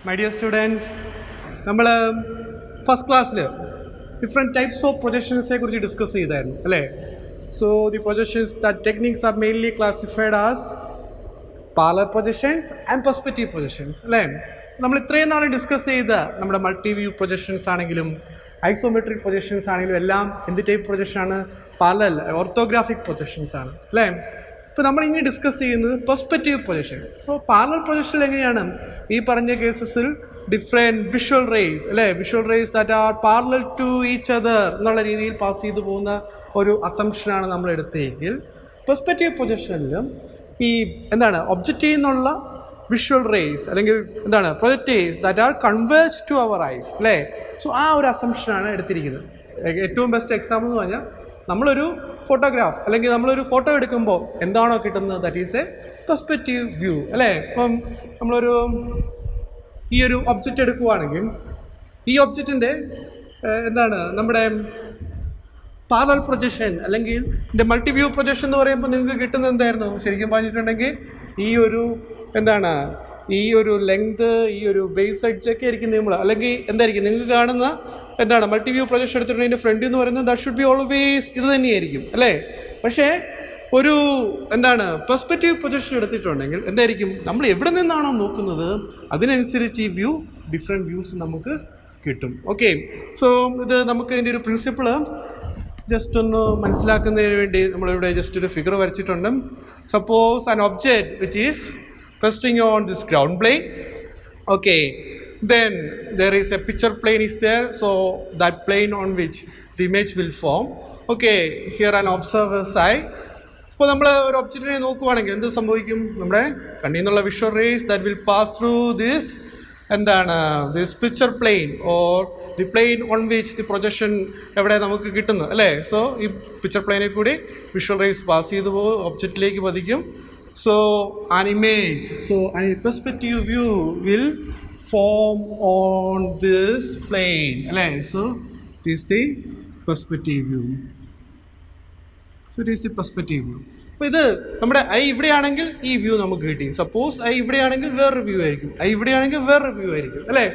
My dear students, നമ്മൾ first ക്ലാസ്സിൽ different types of പ്രൊജക്ഷൻസിനെ കുറിച്ച് ഡിസ്കസ് ചെയ്തായിരുന്നു അല്ലേ. So the projections that techniques are mainly classified as parallel projections and perspective projections അല്ലേ. നമ്മൾ ഇത്രയും നാൾ ഡിസ്കസ് ചെയ്ത നമ്മുടെ മൾട്ടി വ്യൂ പ്രൊജക്ഷൻസ് ആണെങ്കിലും ഐസോമെട്രിക് പ്രൊജക്ഷൻസ് ആണെങ്കിലും എല്ലാം എന്ത് ടൈപ്പ് പ്രൊജക്ഷനാണ്? പാരലൽ ഓർത്തോഗ്രാഫിക് പ്രൊജക്ഷൻസ് ആണ് അല്ലേ. ഇപ്പോൾ നമ്മളിങ്ങനെ ഡിസ്കസ് ചെയ്യുന്നത് പെർസ്പെക്റ്റീവ് പ്രൊജക്ഷൻ. സോ പാരലൽ പ്രൊജക്ഷനിൽ എങ്ങനെയാണ് ഈ പറഞ്ഞ കേസസിൽ ഡിഫറെൻറ്റ് വിഷ്വൽ റേസ് അല്ലേ, visual rays that are parallel to each other എന്നുള്ള രീതിയിൽ പാസ് ചെയ്തു പോകുന്ന ഒരു അസംഷനാണ് നമ്മൾ എടുത്തെങ്കിൽ, പെർസ്പെക്റ്റീവ് പ്രൊജക്ഷനിലും ഈ എന്താണ് ഒബ്ജക്റ്റീവ് എന്നുള്ള വിഷ്വൽ റേസ് അല്ലെങ്കിൽ എന്താണ് projectives that are converge to our eyes അല്ലേ. സോ ആ ഒരു അസംഷനാണ് എടുത്തിരിക്കുന്നത്. ഏറ്റവും ബെസ്റ്റ് എക്സാമ്പിൾ എന്ന് പറഞ്ഞാൽ നമ്മളൊരു ഫോട്ടോഗ്രാഫ് അല്ലെങ്കിൽ നമ്മളൊരു ഫോട്ടോ എടുക്കുമ്പോൾ എന്താണോ കിട്ടുന്നത് that is A perspective view അല്ലേ. ഇപ്പം നമ്മളൊരു ഈ ഒരു ഒബ്ജക്റ്റ് എടുക്കുകയാണെങ്കിൽ ഈ ഒബ്ജക്റ്റിൻ്റെ എന്താണ് നമ്മുടെ പാരലൽ പ്രൊജക്ഷൻ അല്ലെങ്കിൽ ഇതിൻ്റെ മൾട്ടി വ്യൂ പ്രൊജക്ഷൻ എന്ന് പറയുമ്പോൾ നിങ്ങൾക്ക് കിട്ടുന്നത് എന്തായിരുന്നു? ശരിക്കും പറഞ്ഞിട്ടുണ്ടെങ്കിൽ ഈ ഒരു എന്താണ് ഈ ഒരു ലെങ്ത് ഈ ഒരു ബേസ് എഡ്ജൊക്കെ ആയിരിക്കും നമ്മൾ അല്ലെങ്കിൽ എന്തായിരിക്കും നിങ്ങൾക്ക് കാണുന്ന എന്താണ് മൾട്ടി വ്യൂ പ്രൊജക്ഷൻ എടുത്തിട്ടുണ്ടെങ്കിൽ ഫ്രണ്ട് എന്ന് പറയുന്നത് ദാറ്റ് ഷുഡ് ബി ഓൾവേസ് ഇത് തന്നെയായിരിക്കും അല്ലേ. പക്ഷേ ഒരു എന്താണ് പെർസ്പെക്റ്റീവ് പ്രൊജക്ഷൻ എടുത്തിട്ടുണ്ടെങ്കിൽ എന്തായിരിക്കും, നമ്മൾ എവിടെ നിന്നാണോ നോക്കുന്നത് അതിനനുസരിച്ച് ഈ വ്യൂ ഡിഫറെൻറ്റ് വ്യൂസ് നമുക്ക് കിട്ടും. ഓക്കെ, സോ ഇത് നമുക്ക് ഇതിൻ്റെ ഒരു പ്രിൻസിപ്പിള് ജസ്റ്റ് ഒന്ന് മനസ്സിലാക്കുന്നതിന് വേണ്ടി നമ്മളിവിടെ ജസ്റ്റ് ഒരു ഫിഗർ വരച്ചിട്ടുണ്ട്. Suppose an object which is resting on this ground plane, okay, then there is a picture plane is there, so that plane on which the image will form. Okay, here an observer's eye. അപ്പോൾ നമ്മൾ ഒരു ഒബ്ജക്റ്റിനെ നോക്കുവാണെങ്കിൽ എന്ത് സംഭവിക്കും? നമ്മുടെ കണ്ണിൽ നിന്നുള്ള visual rays that will pass through this എന്താണ് this picture plane or the plane on which the projection എവിടെ നമുക്ക് കിട്ടുന്നത് അല്ലേ. സോ ഈ പിക്ചർ പ്ലെയിനിൽ കൂടി വിഷ്വൽ റേസ് പാസ് ചെയ്തു പോകും, ഒബ്ജക്റ്റിലേക്ക് പതിക്കും. So an image, so a perspective view will form on this plane. So this is the perspective view. So this is the perspective view. അപ്പോൾ ഇത് നമ്മുടെ ഐ ഇവിടെയാണെങ്കിൽ ഈ വ്യൂ നമുക്ക് കിട്ടി. സപ്പോസ് ഐ ഇവിടെയാണെങ്കിൽ വേറൊരു വ്യൂ ആയിരിക്കും, ഐ ഇവിടെയാണെങ്കിൽ വേറൊരു വ്യൂ ആയിരിക്കും അല്ലേ.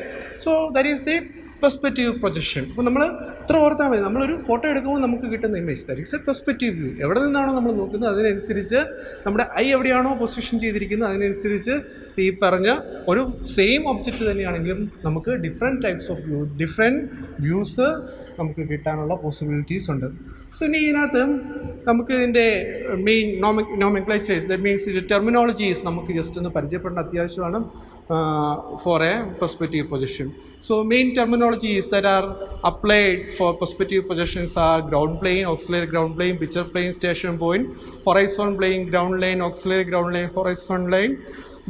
So that is the perspective projection. അപ്പോൾ നമ്മൾ ഇത്ര ഓർത്താൽ മതി, നമ്മളൊരു ഫോട്ടോ എടുക്കുമ്പോൾ നമുക്ക് കിട്ടുന്ന image that is A perspective view. എവിടെ നിന്നാണോ നമ്മൾ നോക്കുന്നത് അതിനനുസരിച്ച് നമ്മുടെ ഐ എവിടെയാണോ പൊസിഷൻ ചെയ്തിരിക്കുന്നത് അതിനനുസരിച്ച് ഈ പറഞ്ഞ ഒരു സെയിം ഒബ്ജക്റ്റ് തന്നെയാണെങ്കിലും നമുക്ക് different types of view different views നമുക്ക് കിട്ടാനുള്ള പോസിബിലിറ്റീസ് ഉണ്ട്. സോ ഇനി ഇതിനകത്ത് നമുക്ക് ഇതിൻ്റെ മെയിൻ നോമെൻക്ലേച്ചേഴ്സ് ദാറ്റ് മീൻസ് ഇതിൻ്റെ ടെർമിനോളജീസ് നമുക്ക് ജസ്റ്റ് ഒന്ന് പരിചയപ്പെടേണ്ട അത്യാവശ്യമാണ് for a perspective projection. So main terminologies that are applied for perspective projections are ground plane, auxiliary ground plane, picture plane, station point, horizon plane, ground line, auxiliary ground line, horizon line,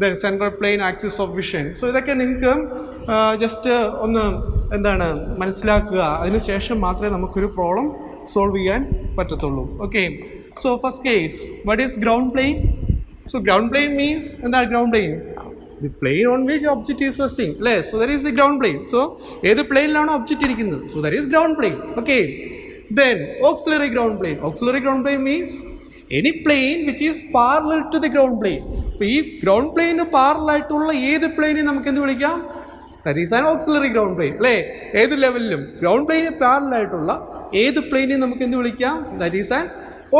then central plane, axis of vision. So ഇതൊക്കെ നിങ്ങൾക്ക് just ഒന്ന് എന്താണ് മനസ്സിലാക്കുക, അതിനുശേഷം മാത്രമേ നമുക്കൊരു problem solve ചെയ്യാൻ പറ്റത്തുള്ളൂ. Okay, so first case what is ground plane? So ground plane means എന്താണ് ground plane? The plane on which object is resting അല്ലേ. So that is the ground plane. So ഏത് പ്ലെയിനിലാണോ ഒബ്ജക്റ്റ് ഇരിക്കുന്നത് so that is ground plane. Okay, then auxiliary ground plane. Auxiliary ground plane means any plane which is parallel to the ground plane. അപ്പോൾ ഈ ground പ്ലെയിന് പാരലായിട്ടുള്ള ഏത് പ്ലെയിനെ നമുക്ക് എന്ത് വിളിക്കാം? That is an auxiliary ground plane അല്ലേ. ഏത് ലെവലിലും ground പ്ലെയിന് പാരലായിട്ടുള്ള ഏത് പ്ലെയിനെയും നമുക്ക് എന്ത് വിളിക്കാം? That is an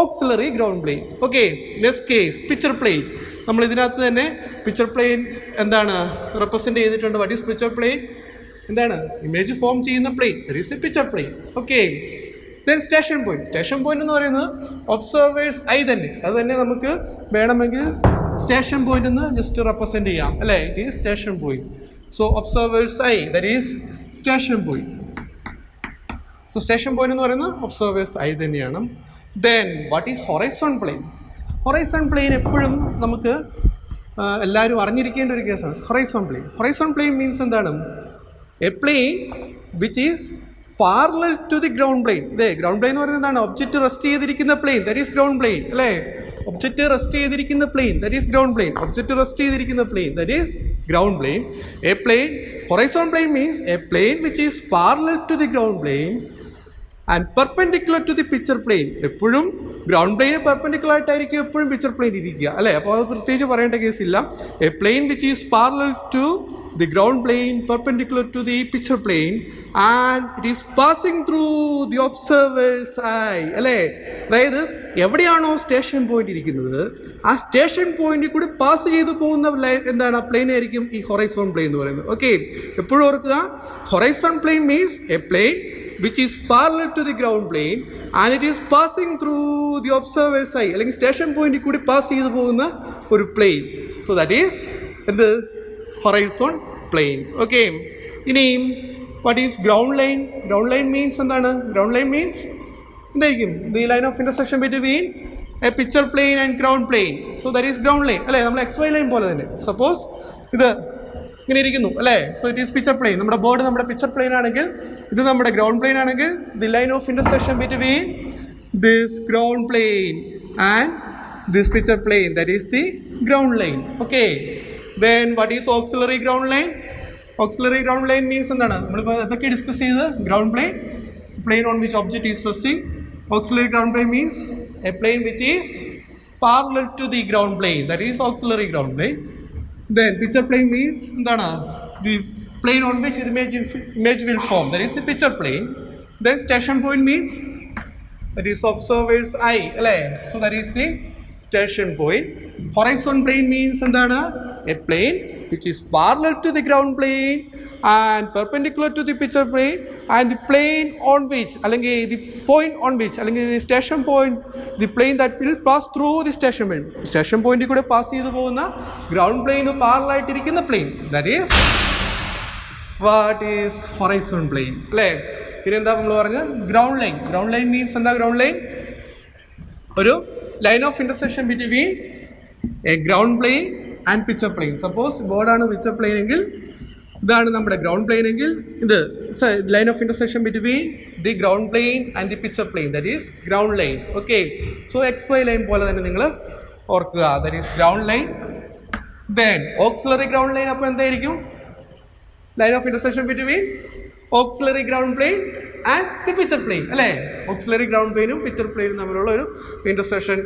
auxiliary ground plane. Okay, next case picture plane. നമ്മൾ ഇതിനകത്ത് തന്നെ പിക്ചർ പ്ലെയിൻ എന്താണ് റെപ്രസെൻറ്റ് ചെയ്തിട്ടുണ്ട്. What is picture plane? എന്താണ് ഇമേജ് ഫോം ചെയ്യുന്ന plane, that is the picture plane. Okay, then station point. Station point എന്ന് പറയുന്നത് observer's eye തന്നെ, അത് തന്നെ നമുക്ക് വേണമെങ്കിൽ സ്റ്റേഷൻ പോയിന്റ് എന്ന് ജസ്റ്റ് റെപ്രസെൻറ്റ് ചെയ്യാം അല്ലേ. It is station point. So observer's eye that is station point. So station point എന്ന് പറയുന്നത് ഒബ്സർവേഴ്സ് ഐ തന്നെയാണ്. Then what is horizon plane? Horizon plane എപ്പോഴും നമുക്ക് എല്ലാവരും അറിഞ്ഞിരിക്കേണ്ട ഒരു കേസാണ് horizon plane. Horizon plane means എന്താണ്? A plane which is parallel to the ground plane. ഇതേ ഗ്രൗണ്ട് പ്ലെയിൻ എന്ന് പറയുന്നത് എന്താണ്? ഒബ്ജക്റ്റ് റെസ്റ്റ് ചെയ്തിരിക്കുന്ന plane that is ground plane അല്ലേ. ഒബ്ജക്റ്റ് റെസ്റ്റ് ചെയ്തിരിക്കുന്ന plane that is ground plane. Object rest ചെയ്തിരിക്കുന്ന plane that is ground plane. A plane, horizontal plane means a plane which is parallel to the ground plane and perpendicular to the picture plane. എപ്പോഴും ground പ്ലെയിന് perpendicular ആയിട്ടായിരിക്കും എപ്പോഴും picture plain ഇരിക്കുക അല്ലേ. അപ്പോൾ അത് പ്രത്യേകിച്ച് പറയേണ്ട കേസില്ല. A plane which is parallel to the ground plane perpendicular to the picture plane and it is passing through the observer's eye. അല്ലേ? അതായത് എവിടെയാണോ സ്റ്റേഷൻ പോയിന്റ് ഇരിക്കുന്നത് ആ സ്റ്റേഷൻ പോയിന്റിൽ കൂടി പാസ് ചെയ്ത് പോകുന്ന ലൈൻ എന്താണ്? ആ പ്ലെയിൻ ആയിരിക്കും ഈ ഹൊറൈസോൺ പ്ലെയിൻ എന്ന് പറയുന്നത്. ഓക്കെ, എപ്പോഴും ഓർക്കുക, horizon plane means a plane which is parallel to the ground plane and it is passing through the observer's eye അല്ലെങ്കിൽ സ്റ്റേഷൻ പോയിന്റിൽ കൂടി പാസ് ചെയ്ത് പോകുന്ന ഒരു പ്ലെയിൻ. സോ ദാറ്റ് ഈസ് എന്ത്? Horizon plane. ഓക്കെ, ഇനി what is ground line? Ground line means എന്താണ്? Ground line means എന്തായിരിക്കും? The line of intersection between a picture plane and ground plane. So that is ground line അല്ലേ? നമ്മൾ XY line പോലെ തന്നെ. Suppose ഇത് ഇങ്ങനെ ഇരിക്കുന്നു അല്ലേ? So it is picture plane. നമ്മുടെ ബോർഡ് നമ്മുടെ പിക്ചർ പ്ലെയിൻ ആണെങ്കിൽ ഇത് നമ്മുടെ ഗ്രൗണ്ട് പ്ലെയിൻ ആണെങ്കിൽ the line of intersection between this ground plane and this picture plane, that is the ground line. Okay, then what is auxiliary ground line? Auxiliary ground line means എന്താണ്? നമ്മളിപ്പോൾ അതൊക്കെ discuss ചെയ്ത് ground plane, plane on which object is resting. Auxiliary ground plane means a plane which is parallel to the ground plane, that is auxiliary ground plane. Then picture plane means എന്താണ്? The plane on which the image will form, that is the picture plane. Then station point means that is observer's eye അല്ലേ? So that is the station point. Horizon plane means എന്താണ്? A plane which is parallel to the ground plane and perpendicular to the picture plane and the plane on which അല്ലെങ്കിൽ the point on which അല്ലെങ്കിൽ the station point, the plane that will pass through the station point. Station പോയിന്റിൽ കൂടെ pass ചെയ്തു പോകുന്ന ground പ്ലെയിന് parallel ആയിട്ടിരിക്കുന്ന plane, that is what is horizon plane അല്ലേ? പിന്നെ എന്താ നമ്മൾ പറഞ്ഞത്? Ground line. Ground line means എന്താ? ഗ്രൗണ്ട് ലൈൻ ഒരു line of intersection between a ground plane and picture plane. Suppose ബോർഡാണ് പിക്ചർ പ്ലെയിൻ എങ്കിൽ ഇതാണ് നമ്മുടെ ഗ്രൗണ്ട് പ്ലെയിൻ എങ്കിൽ ഇത് line of intersection between the ground plane and the picture plane, that is ground line. Okay, so XY line പോലെ തന്നെ നിങ്ങൾ ഓർക്കുക, that is ground line. Then auxiliary ground line അപ്പോൾ എന്തായിരിക്കും? Line of intersection between auxiliary ground plane and the picture plane അല്ലേ? Auxiliary ground പ്ലെയിനും picture പ്ലെയിനും തമ്മിലുള്ള ഒരു ഇന്റർസെക്ഷൻ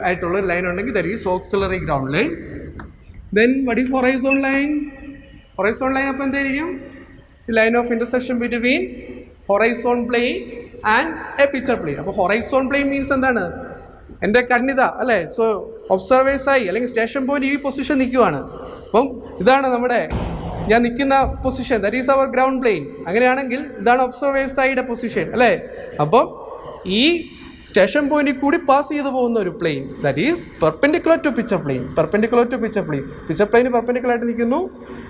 ആയിട്ടുള്ള ഒരു ലൈൻ ഉണ്ടെങ്കിൽ that is auxiliary ground line. Then what is horizon line? Horizon line അപ്പോൾ എന്തായിരിക്കും? The line of intersection between horizon plane and a picture plane. അപ്പോൾ horizon plane means എന്താണ്? എൻ്റെ കണ്ണിത അല്ലേ? സോ ഒബ്സർവേഴ്സ് ആയി അല്ലെങ്കിൽ സ്റ്റേഷൻ പോയിന്റ് ഈ പൊസിഷൻ നിൽക്കുവാണ്. അപ്പം ഇതാണ് നമ്മുടെ ഞാൻ നിൽക്കുന്ന position, that is our ground plane. അങ്ങനെയാണെങ്കിൽ ഇതാണ് ഒബ്സർവേഴ്സ് സൈഡ് പൊസിഷൻ അല്ലേ? അപ്പം ഈ സ്റ്റേഷൻ പോയിന്റിൽ കൂടി പാസ് ചെയ്തു പോകുന്ന ഒരു plane, that is perpendicular to picture plane. Perpendicular to picture plane. Picture പ്ലെയിന് പെർപെൻഡിക്കുലർ ആയിട്ട് നിൽക്കുന്നു,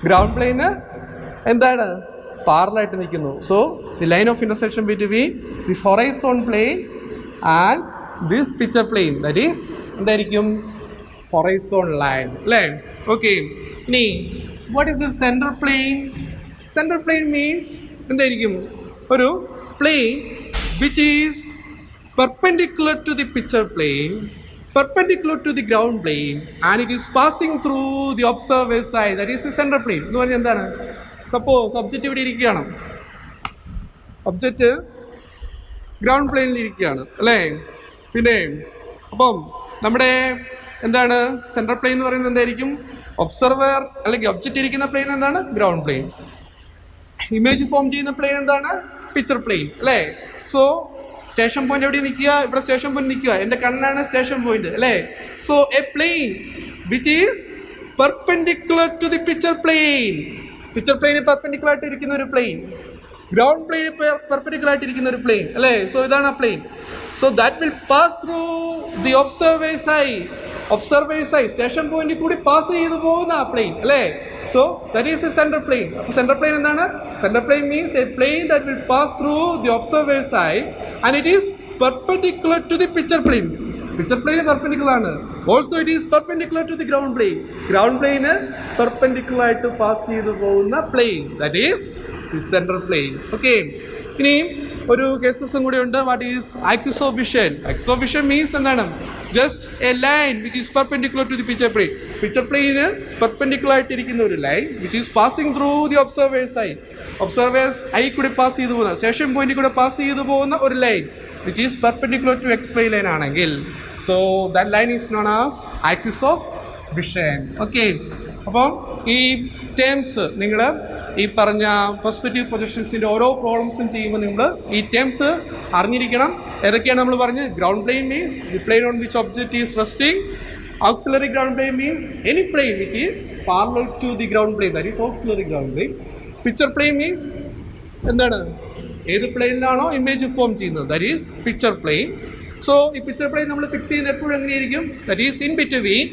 ഗ്രൗണ്ട് പ്ലെയിന് എന്താണ്? പാരലൽ നിൽക്കുന്നു. So the line of intersection between this horizon plane and this picture plane, that is എന്തായിരിക്കും? ഹൊറൈസോൺ ലൈൻ അല്ലേ? Okay, ഇനി what is the central plane? Central plane means എന്തായിരിക്കും? ഒരു plane which is perpendicular to the picture plane, perpendicular to the ground plane and it is passing through the observer's eye, that is the central plane. എന്ന് പറഞ്ഞാൽ എന്താണ്? Suppose object ഇവിടെ ഇരിക്കുകയാണ്, object ground പ്ലെയിനിൽ ഇരിക്കുകയാണ് അല്ലേ? പിന്നെ അപ്പം നമ്മുടെ എന്താണ് സെൻട്രൽ പ്ലെയിൻ എന്ന് പറയുന്നത്? എന്തായിരിക്കും? ഒബ്സർവർ അല്ലെങ്കിൽ ഒബ്ജക്റ്റ് ഇരിക്കുന്ന പ്ലെയിൻ എന്താണ്? Ground plane. ഇമേജ് ഫോം ചെയ്യുന്ന പ്ലെയിൻ എന്താണ്? പിക്ചർ പ്ലെയിൻ അല്ലേ? സോ സ്റ്റേഷൻ പോയിന്റ് എവിടെ നിൽക്കുക? ഇവിടെ സ്റ്റേഷൻ പോയിന്റ് നിൽക്കുക, എൻ്റെ കണ്ണാണ് സ്റ്റേഷൻ പോയിന്റ് അല്ലേ? So a plane which is perpendicular to the picture plane. Picture പ്ലെയിന് പെർപെൻഡിക്കുലർ ആയിട്ട് ഇരിക്കുന്ന ഒരു പ്ലെയിൻ, ഗ്രൗണ്ട് പ്ലെയിന് പെർപെൻഡിക്കുലർ ആയിട്ട് ഇരിക്കുന്ന ഒരു പ്ലെയിൻ അല്ലേ? സോ ഇതാണ് ആ plane. So that will pass through the observer's eye. Observer's eye station പോയിന്റിൽ കൂടി പാസ് ചെയ്തു പോകുന്ന ആ പ്ലെയിൻ അല്ലേ? So that is a center plane. അപ്പോൾ സെൻട്രൽ പ്ലെയിൻ എന്താണ്? Central plane means a plane that will pass through the observer's eye and it is perpendicular to the picture plane. Picture പ്ലെയിന് perpendicular ആണ്. Also it is perpendicular to the ground plane. Ground പ്ലെയിന് perpendicular ആയിട്ട് pass ചെയ്തു പോകുന്ന plane, that is the central plane. Okay, ഇനിയും ഒരു കേസസും കൂടി ഉണ്ട്. What is axis of vision? Axis of vision means എന്താണ്? Just A line which is perpendicular to the picture plane. Picture പ്ലെയിന് പെർപെൻഡിക്കുലർ ആയിട്ടിരിക്കുന്ന ഒരു line which is passing through the observer's eye. Observer's eye കൂടി pass ചെയ്തു പോകുന്ന, station പോയിന്റിൽ കൂടെ pass ചെയ്തു പോകുന്ന ഒരു line which is perpendicular to XY line ആണെങ്കിൽ, so that line is known as axis of vision. Okay, അപ്പോൾ ഈ ടേംസ് നിങ്ങൾ ഈ പറഞ്ഞ പെർസ്പെക്റ്റീവ് പ്രൊജക്ഷൻസിൻ്റെ ഓരോ പ്രോബ്ലംസും ചെയ്യുമ്പോൾ നിങ്ങൾ ഈ ടേംസ് അറിഞ്ഞിരിക്കണം. ഏതൊക്കെയാണ് നമ്മൾ പറഞ്ഞത്? Ground plane means the plane on which object is resting. Auxiliary ground plane means any plane which is parallel to the ground plane, that is auxiliary ground plane. Picture plane means എന്താണ്? ഏത് പ്ലെയിനിലാണോ image form ചെയ്യുന്നത്, that is picture plane. So ഈ picture plane നമ്മൾ fix ചെയ്യുന്നത് എപ്പോഴും എങ്ങനെയായിരിക്കും? That is in between,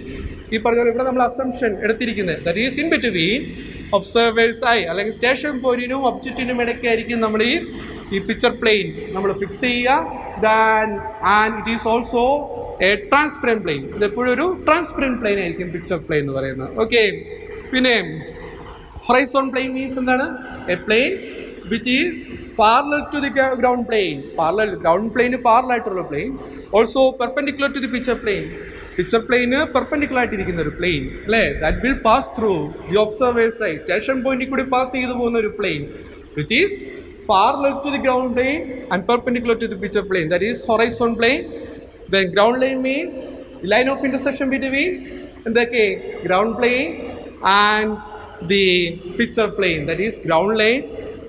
ഈ പറഞ്ഞ പോലെ ഇവിടെ നമ്മൾ അസംഷൻ എടുത്തിരിക്കുന്നത്, that is in between observer's ആയി അല്ലെങ്കിൽ സ്റ്റേഷൻ പോയിന്റിനും ഒബ്ജക്റ്റിനും ഇടയ്ക്കായിരിക്കും നമ്മൾ ഈ പിക്ചർ പ്ലെയിൻ നമ്മൾ ഫിക്സ് ചെയ്യുക. Then and it is also a transparent plane. ഇതെപ്പോഴും ഒരു ട്രാൻസ്പെറൻറ്റ് പ്ലെയിൻ ആയിരിക്കും പിക്ചർ പ്ലെയിൻ എന്ന് പറയുന്നത്. ഓക്കെ, പിന്നെ ഹൊറൈസോൺ പ്ലെയിൻ മീൻസ് എന്താണ്? A plane which is parallel to the ground plane. Parallel ground പ്ലെയിന് പാരലൽ ആയിട്ടുള്ള plane. Also perpendicular to the picture plane. Picture പ്ലെയിന് പെർപെൻഡിക്കുലർ ആയിട്ടിരിക്കുന്ന ഒരു പ്ലെയിൻ അല്ലേ? That will pass through the observer's eye. Station പോയിന്റിൽ കൂടി pass ചെയ്തു പോകുന്ന ഒരു plane which is parallel to the ground plane and perpendicular to the picture plane, that is horizon plane. Then ground line means the line of intersection between the ground plane and the picture plane, that is ground line.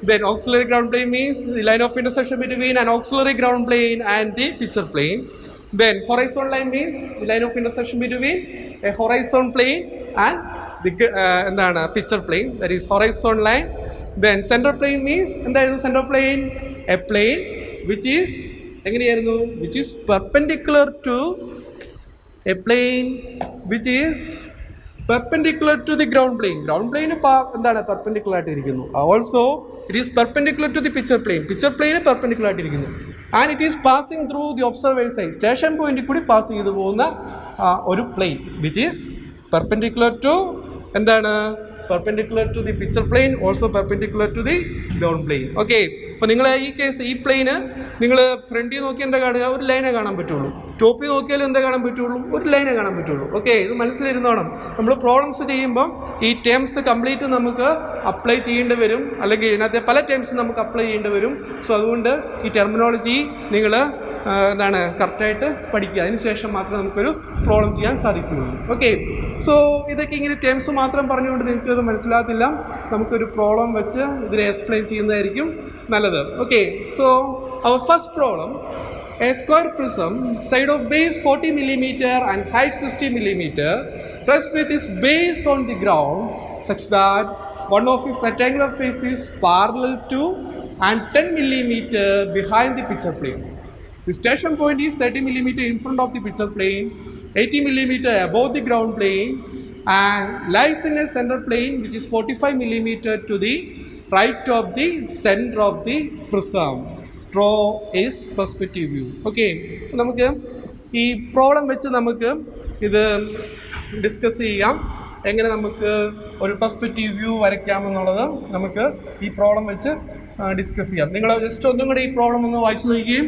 Then auxiliary ground plane means the line of intersection between an auxiliary ground plane and the picture plane. Then horizon line means the line of intersection between a horizon plane and the picture plane, that is horizon line. Then center plane means center plane, a plane which is which is perpendicular to a plane which is perpendicular to the ground plane. Ground plane എന്താണ്? Perpendicular ആയിട്ടിരിക്കുന്നു. Also it is perpendicular to the picture plane. Picture പ്ലെയിന് perpendicular ആയിട്ടിരിക്കുന്നു. And it is passing through the observer's eye. Station പോയിന്റിൽ കൂടി pass ചെയ്തു പോകുന്ന ഒരു plane which is perpendicular to എന്താണ്? perpendicular to the picture plane, also perpendicular to the ground plane. Okay, അപ്പോൾ നിങ്ങൾ ഈ കേസ് ഈ പ്ലെയിന് നിങ്ങൾ ഫ്രണ്ടിൽ നോക്കി എന്താ കാണുക? ഒരു ലൈനെ കാണാൻ പറ്റുള്ളൂ. ടോപ്പിൽ നോക്കിയാലും എന്താ കാണാൻ പറ്റുള്ളൂ? ഒരു ലൈനെ കാണാൻ പറ്റുള്ളൂ. ഓക്കെ, ഇത് മനസ്സിലിരുന്നോണം. നമ്മൾ പ്രോബ്ലംസ് ചെയ്യുമ്പോൾ ഈ ടേംസ് കംപ്ലീറ്റ് നമുക്ക് അപ്ലൈ ചെയ്യേണ്ടി വരും, അല്ലെങ്കിൽ ഇതിനകത്തെ പല ടേംസും നമുക്ക് അപ്ലൈ ചെയ്യേണ്ടി വരും. സോ അതുകൊണ്ട് ഈ ടെർമിനോളജി നിങ്ങൾ കറക്റ്റായിട്ട് പഠിക്കുക. അതിനുശേഷം മാത്രമേ നമുക്കൊരു പ്രോബ്ലം ചെയ്യാൻ സാധിക്കുകയുള്ളൂ. ഓക്കെ, സോ ഇതൊക്കെ ഇങ്ങനെ ടേംസ് മാത്രം പറഞ്ഞുകൊണ്ട് നിങ്ങൾക്ക് ഇത് മനസ്സിലാകത്തില്ല. നമുക്കൊരു പ്രോബ്ലം വെച്ച് ഇതിനെ എക്സ്പ്ലെയിൻ ചെയ്യുന്നതായിരിക്കും നല്ലത്. Okay, so our first problem: a square prism, side of base 40 mm and height 60 mm, rests with its base on the ground such that one of its rectangular face is parallel to and 10 mm behind the picture plane. The station point is 30 mm in front of the picture plane, 80 mm above the ground plane, and lies in a center plane which is 45 mm to the right of the center of the prism. Draw is perspective view. Okay, നമുക്ക് ഈ problem വെച്ച് നമുക്ക് ഇത് discuss ചെയ്യാം. എങ്ങനെ നമുക്ക് ഒരു perspective view വരയ്ക്കാമെന്നുള്ളത് നമുക്ക് ഈ പ്രോബ്ലം വെച്ച് ഡിസ്കസ് ചെയ്യാം. നിങ്ങൾ ജസ്റ്റ് ഒന്നും കൂടെ ഈ പ്രോബ്ലം ഒന്ന് വായിച്ചു നോക്കുകയും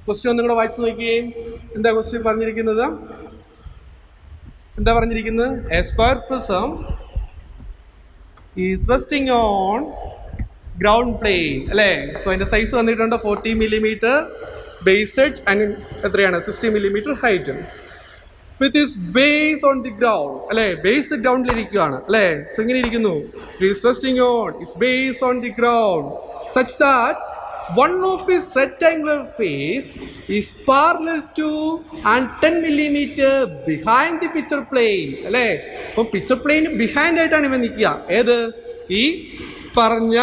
ക്വസ്റ്റ്യൻ ഒന്നും കൂടെ വായിച്ചു നോക്കുകയും എന്താ ക്വസ്റ്റ്യൻ പറഞ്ഞിരിക്കുന്നത്? എന്താ പറഞ്ഞിരിക്കുന്നത്? A square prism is resting on ground plane അല്ലേ? സോ അതിൻ്റെ സൈസ് തന്നിട്ടുണ്ട് 40 mm ബേസ് എഡ്ജ് ആൻഡ് എത്രയാണ്? 60 mm height. With is base on the ground അല്ലേ? ബേസ് ഗ്രൗണ്ടിലിരിക്കുകയാണ് അല്ലേ? സോ ഇങ്ങനെ ഇരിക്കുന്നു. Is resting on its base on the ground such that one of his rectangular face is parallel to and 10 mm behind the picture plane അല്ലേ? അപ്പോൾ picture plain behind ആയിട്ടാണ് ഇവൻ നിൽക്കുക. ഏത്? ഈ പറഞ്ഞ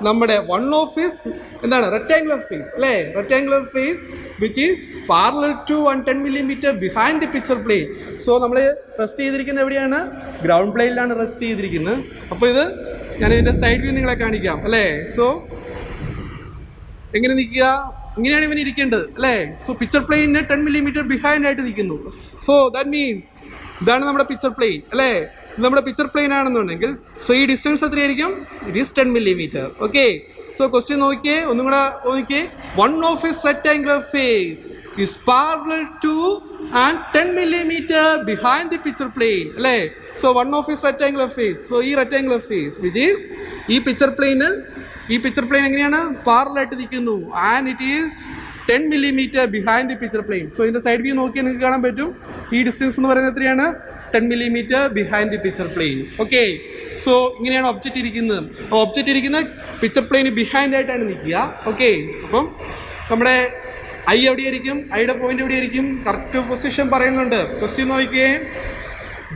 നമ്മുടെ വൺ ഓഫ് ഹിസ് എന്താണ്? റെക്ടാങ്കുലർ ഫേസ് അല്ലേ? Rectangular face which is parallel to and 10 mm behind the picture plane. So നമ്മൾ റെസ്റ്റ് ചെയ്തിരിക്കുന്നത് എവിടെയാണ്? ഗ്രൗണ്ട് പ്ലെയിനിലാണ് റെസ്റ്റ് ചെയ്തിരിക്കുന്നത്. അപ്പോൾ ഇത് ഞാൻ ഇതിൻ്റെ സൈഡ് വ്യൂ നിങ്ങളെ കാണിക്കാം അല്ലേ? സോ എങ്ങനെ നിൽക്കുക? ഇങ്ങനെയാണ് ഇവൻ ഇരിക്കേണ്ടത് അല്ലേ? സോ പിക്ചർ പ്ലെയിനിന് 10 mm ബിഹൈൻഡ് ആയിട്ട് നിൽക്കുന്നു. സോ ദാറ്റ് മീൻസ് ഇതാണ് നമ്മുടെ പിക്ചർ പ്ലെയിൻ അല്ലേ? ഇത് നമ്മുടെ പിക്ചർ പ്ലെയിൻ ആണെന്നുണ്ടെങ്കിൽ സോ ഈ ഡിസ്റ്റൻസ് എത്രയായിരിക്കും? It is 10 mm. Okay, so question നോക്കിയേ, ഒന്നും കൂടെ നോക്കിയേ. One of his rectangular face is parallel to and 10 mm behind the picture plane അല്ലേ? So one of his rectangular face, so ഈ rectangular face which is ഈ picture പ്ലെയിന് എങ്ങനെയാണ്? പാരലായിട്ട് നിൽക്കുന്നു. And it is 10 mm behind the picture plane. So ഇതിൻ്റെ side view നോക്കിയാൽ നിങ്ങൾക്ക് കാണാൻ പറ്റും ഈ ഡിസ്റ്റൻസ് എന്ന് പറയുന്നത് എത്രയാണ്? 10 millimeter behind the picture plane. Okay. So ഇങ്ങനെയാണ് ഒബ്ജക്റ്റ് ഇരിക്കുന്നത്. ഒബ്ജക്റ്റ് ഇരിക്കുന്ന പിക്ചർ പ്ലെയിന് ബിഹൈൻഡ് ആയിട്ടാണ് നിൽക്കുക. ഓക്കെ. അപ്പം നമ്മുടെ ഐ എവിടെയായിരിക്കും, ഐയുടെ പോയിന്റ് എവിടെയായിരിക്കും, കറക്റ്റ് പൊസിഷൻ പറയുന്നുണ്ട്. ക്വസ്റ്റ്യൻ നോക്കിയേ.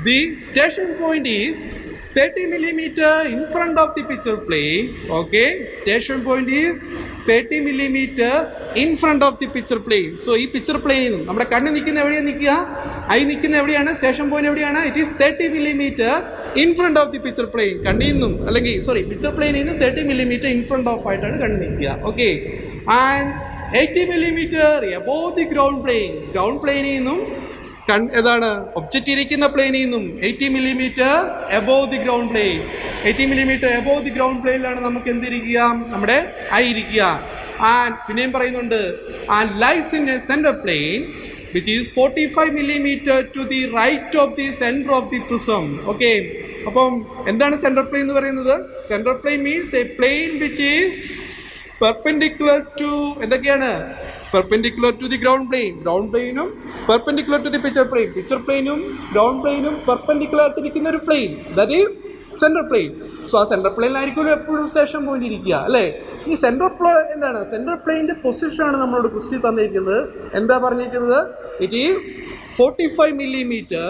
The station point is 30 millimeter in front of the picture plane. Okay, station point is 30 millimeter in front of the picture plane. So ഈ പിക്ചർ പ്ലെയിനിൽ നിന്നും നമ്മുടെ കണ്ണ് നിൽക്കുന്ന എവിടെയാണ് നിൽക്കുക, ഐ നിൽക്കുന്ന എവിടെയാണ്, സ്റ്റേഷൻ പോയിന്റ് എവിടെയാണ്, it is 30 millimeter in front of the picture plane. കണ്ണിൽ നിന്നും അല്ലെങ്കിൽ പിക്ചർ പ്ലെയിനിൽ നിന്ന് 30 millimeter in front of ആയിട്ടാണ് കണ്ണ് നിൽക്കുക. Okay. And 80 millimeter above the ground plane. Ground പ്ലെയിനിൽ നിന്നും ഏതാണ് ഒബ്ജക്റ്റ് ഇരിക്കുന്ന പ്ലെയിനിൽ നിന്നും 80 millimeter above the ground plane. 80 millimeter above the ground planeലാണ് നമുക്ക് എന്തിരിക്കുക, നമ്മുടെ ഐ ഇരിക്കുക. ആൻഡ് പിന്നെയും പറയുന്നുണ്ട്, and lies in a centre plane which is 45 millimeter to the right of the center of the prism. Okay. അപ്പം എന്താണ് സെൻട്രൽ പ്ലെയിൻ എന്ന് പറയുന്നത്? Central plane means a plane which is perpendicular to എന്തൊക്കെയാണ്, perpendicular to the ground plane. Ground പ്ലെയിനും perpendicular to the picture plane. Picture പ്ലെയിനും ground പ്ലെയിനും perpendicular ആയിട്ടിരിക്കുന്ന ഒരു plane, that is central plane. So ആ central പ്ലെയിനിലായിരിക്കും എപ്പോഴും സ്റ്റേഷൻ പോയിന്റ് ഇരിക്കുക അല്ലേ. ഈ എന്താണ് സെൻട്രൽ പ്ലെയിൻ്റെ പൊസിഷനാണ് നമ്മളോട് ക്വസ്റ്റ്യൻ തന്നിരിക്കുന്നത്. എന്താ പറഞ്ഞിരിക്കുന്നത്? It is 45 millimeter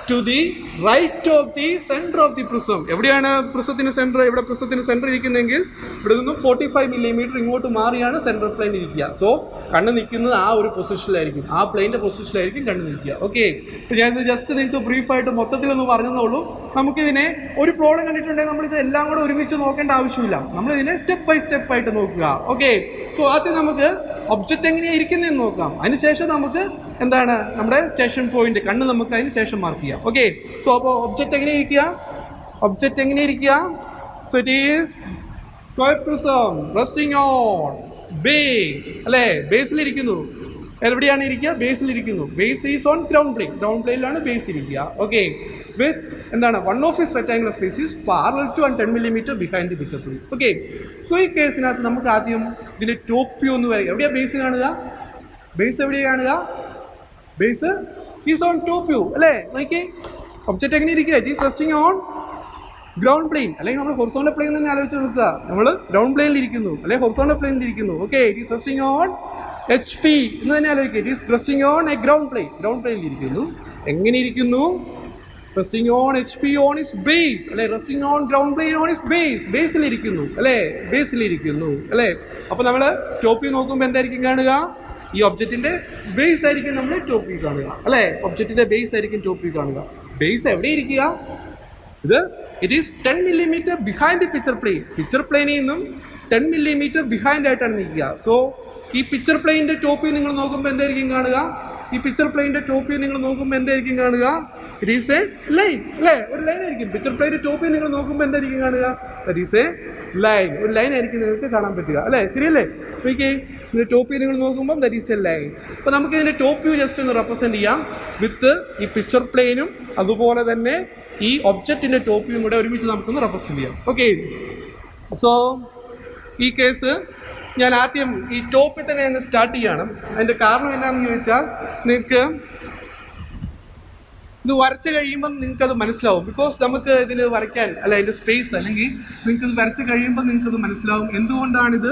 to the right of the center of the prism. എവിടെയാണ് പ്രിസത്തിന് സെൻറ്റർ? ഇവിടെ പ്രിസത്തിന് സെൻറ്റർ ഇരിക്കുന്നതെങ്കിൽ ഇവിടെ നിന്നും 45 millimeter ഇങ്ങോട്ട് മാറിയാണ് സെൻട്രൽ പ്ലെയിൻ ഇരിക്കുക. സോ കണ്ണ് നിൽക്കുന്നത് ആ ഒരു പൊസിഷനിലായിരിക്കും, ആ പ്ലെയിൻ്റെ പൊസിഷനിലായിരിക്കും കണ്ണ് നിൽക്കുക. ഓക്കെ. ഇപ്പോൾ ഞാനിത് ജസ്റ്റ് നിങ്ങൾക്ക് ബ്രീഫായിട്ട് മൊത്തത്തിലൊന്ന് പറഞ്ഞെന്നുള്ളൂ. നമുക്കിതിനെ ഒരു പ്രോബ്ലം കണ്ടിട്ടുണ്ടെങ്കിൽ നമ്മളിത് എല്ലാം കൂടെ ഒരുമിച്ച് നോക്കേണ്ട ആവശ്യമില്ല. നമ്മളിതിനെ സ്റ്റെപ്പ് ബൈ സ്റ്റെപ്പ് ആയിട്ട് നോക്കുക. ഓക്കെ. സോ ആദ്യം നമുക്ക് ഒബ്ജക്റ്റ് എങ്ങനെയാണ് ഇരിക്കുന്നതെന്ന് നോക്കാം. അതിനുശേഷം നമുക്ക് എന്താണ് നമ്മുടെ സ്റ്റേഷൻ പോയിന്റ് കണ്ണ് നമുക്ക് അതിന് ശേഷം മാർക്ക് ചെയ്യാം. ഓക്കെ. സോ അപ്പോൾ ഒബ്ജക്റ്റ് എങ്ങനെ ഇരിക്കുക? So it is square prism resting on base അല്ലേ. ബേസിലിരിക്കുന്നു. എവിടെയാണ് ഇരിക്കുക? ബേസിലിരിക്കുന്നു. Base is on ground plane. Ground പ്ലെയിനിലാണ് ബേസ് ഇരിക്കുക. ഓക്കെ. വിത്ത് എന്താണ് one of his rectangular face is parallel to and 10 millimeter behind the picture plane. Okay. So ഈ കേസിനകത്ത് നമുക്ക് ആദ്യം ഇതിൻ്റെ ടോപ്പ് വ്യൂ എന്ന് പറയുക. എവിടെയാണ് ബേസ് കാണുക? ബേസ് എവിടെയാണ് കാണുക? Base is on top view അല്ലേ. നോക്കിയേ ഒബ്ജക്റ്റ് എങ്ങനെ ഇരിക്കുക? It is resting on ground plain. അല്ലെങ്കിൽ നമ്മൾ ഹൊറിസോണ്ടൽ പ്ലെയിൻ തന്നെ ആലോചിച്ച് നോക്കുക. നമ്മൾ ഗ്രൗണ്ട് പ്ലെയിനിൽ ഇരിക്കുന്നു അല്ലെങ്കിൽ ഹൊറിസോണ്ടൽ പ്ലെയിനിൽ ഇരിക്കുന്നു. Okay. It is resting on HP എന്ന് തന്നെ ആലോചിക്കുക. It is resting on a ground plane. Ground പ്ലെയിനിൽ ഇരിക്കുന്നു. എങ്ങനെ ഇരിക്കുന്നു? Resting on HP on its base അല്ലെ. Resting on ground plane on its base. ബേസിലിരിക്കുന്നു അല്ലേ. ബേസിലിരിക്കുന്നു അല്ലേ. അപ്പോൾ നമ്മൾ ടോപ്പ് വ്യൂ നോക്കുമ്പോൾ എന്തായിരിക്കും കാണുക? ഈ ഒബ്ജക്റ്റിന്റെ ബേസ് ആയിരിക്കും നമ്മൾ ടോപ്പ് വ്യൂ കാണുക അല്ലേ. ഒബ്ജക്റ്റിന്റെ ബേസ് ആയിരിക്കും ടോപ്പ് വ്യൂ കാണുക. ബേസ് എവിടെ ഇരിക്കുക? ഇത് it is 10 millimeter behind the picture plane. Picture പ്ലെയിനിൽ നിന്നും 10 millimeter ബിഹൈൻഡ് ആയിട്ടാണ് നിൽക്കുക. സോ ഈ പിക്ചർ പ്ലെയിനിന്റെ ടോപ്പ് വ്യൂ നിങ്ങൾ നോക്കുമ്പോൾ എന്തായിരിക്കും കാണുക? പിക്ചർ കാണുക? ഇറ്റ് ഈസ് എ ലൈൻ അല്ലേ. ഒരു ലൈൻ ആയിരിക്കും. പിക്ചർ പ്ലെയിൻ്റെ ടോപ്പ് വ്യൂ നിങ്ങൾ നോക്കുമ്പോൾ എന്തായിരിക്കും കാണുക? That is A line. ഒരു ലൈൻ ആയിരിക്കും നിങ്ങൾക്ക് കാണാൻ പറ്റുക അല്ലേ. ശരിയല്ലേ? ഓക്കെ. ഇതിൻ്റെ ടോപ്പ് വ്യൂ നിങ്ങൾ നോക്കുമ്പോൾ ദാറ്റ് ഈസ് എ ലൈൻ. അപ്പോൾ നമുക്ക് ഇതിൻ്റെ ടോപ്പ് വ്യൂ ജസ്റ്റ് ഒന്ന് റെപ്രസെൻറ്റ് ചെയ്യാം വിത്ത് ഈ പിക്ചർ പ്ലെയിനും അതുപോലെ തന്നെ ഈ ഒബ്ജക്റ്റിൻ്റെ ടോപ്പ് വ്യൂ കൂടെ ഒരുമിച്ച് നമുക്കൊന്ന് റെപ്രസെൻറ്റ് ചെയ്യാം. ഓക്കെ. സോ ഈ കേസ് ഞാൻ ആദ്യം ഈ ടോപ്പിൽ തന്നെ അങ്ങ് സ്റ്റാർട്ട് ചെയ്യണം. അതിൻ്റെ കാരണം എന്താണെന്ന് ചോദിച്ചാൽ നിങ്ങൾക്ക് ഇത് വരച്ച് കഴിയുമ്പം നിങ്ങൾക്കത് മനസ്സിലാവും. ബിക്കോസ് നമുക്ക് ഇതിന് വരയ്ക്കാൻ അല്ല അതിൻ്റെ സ്പേസ് അല്ലെങ്കിൽ നിങ്ങൾക്കിത് വരച്ച് കഴിയുമ്പോൾ നിങ്ങൾക്കത് മനസ്സിലാവും എന്തുകൊണ്ടാണിത്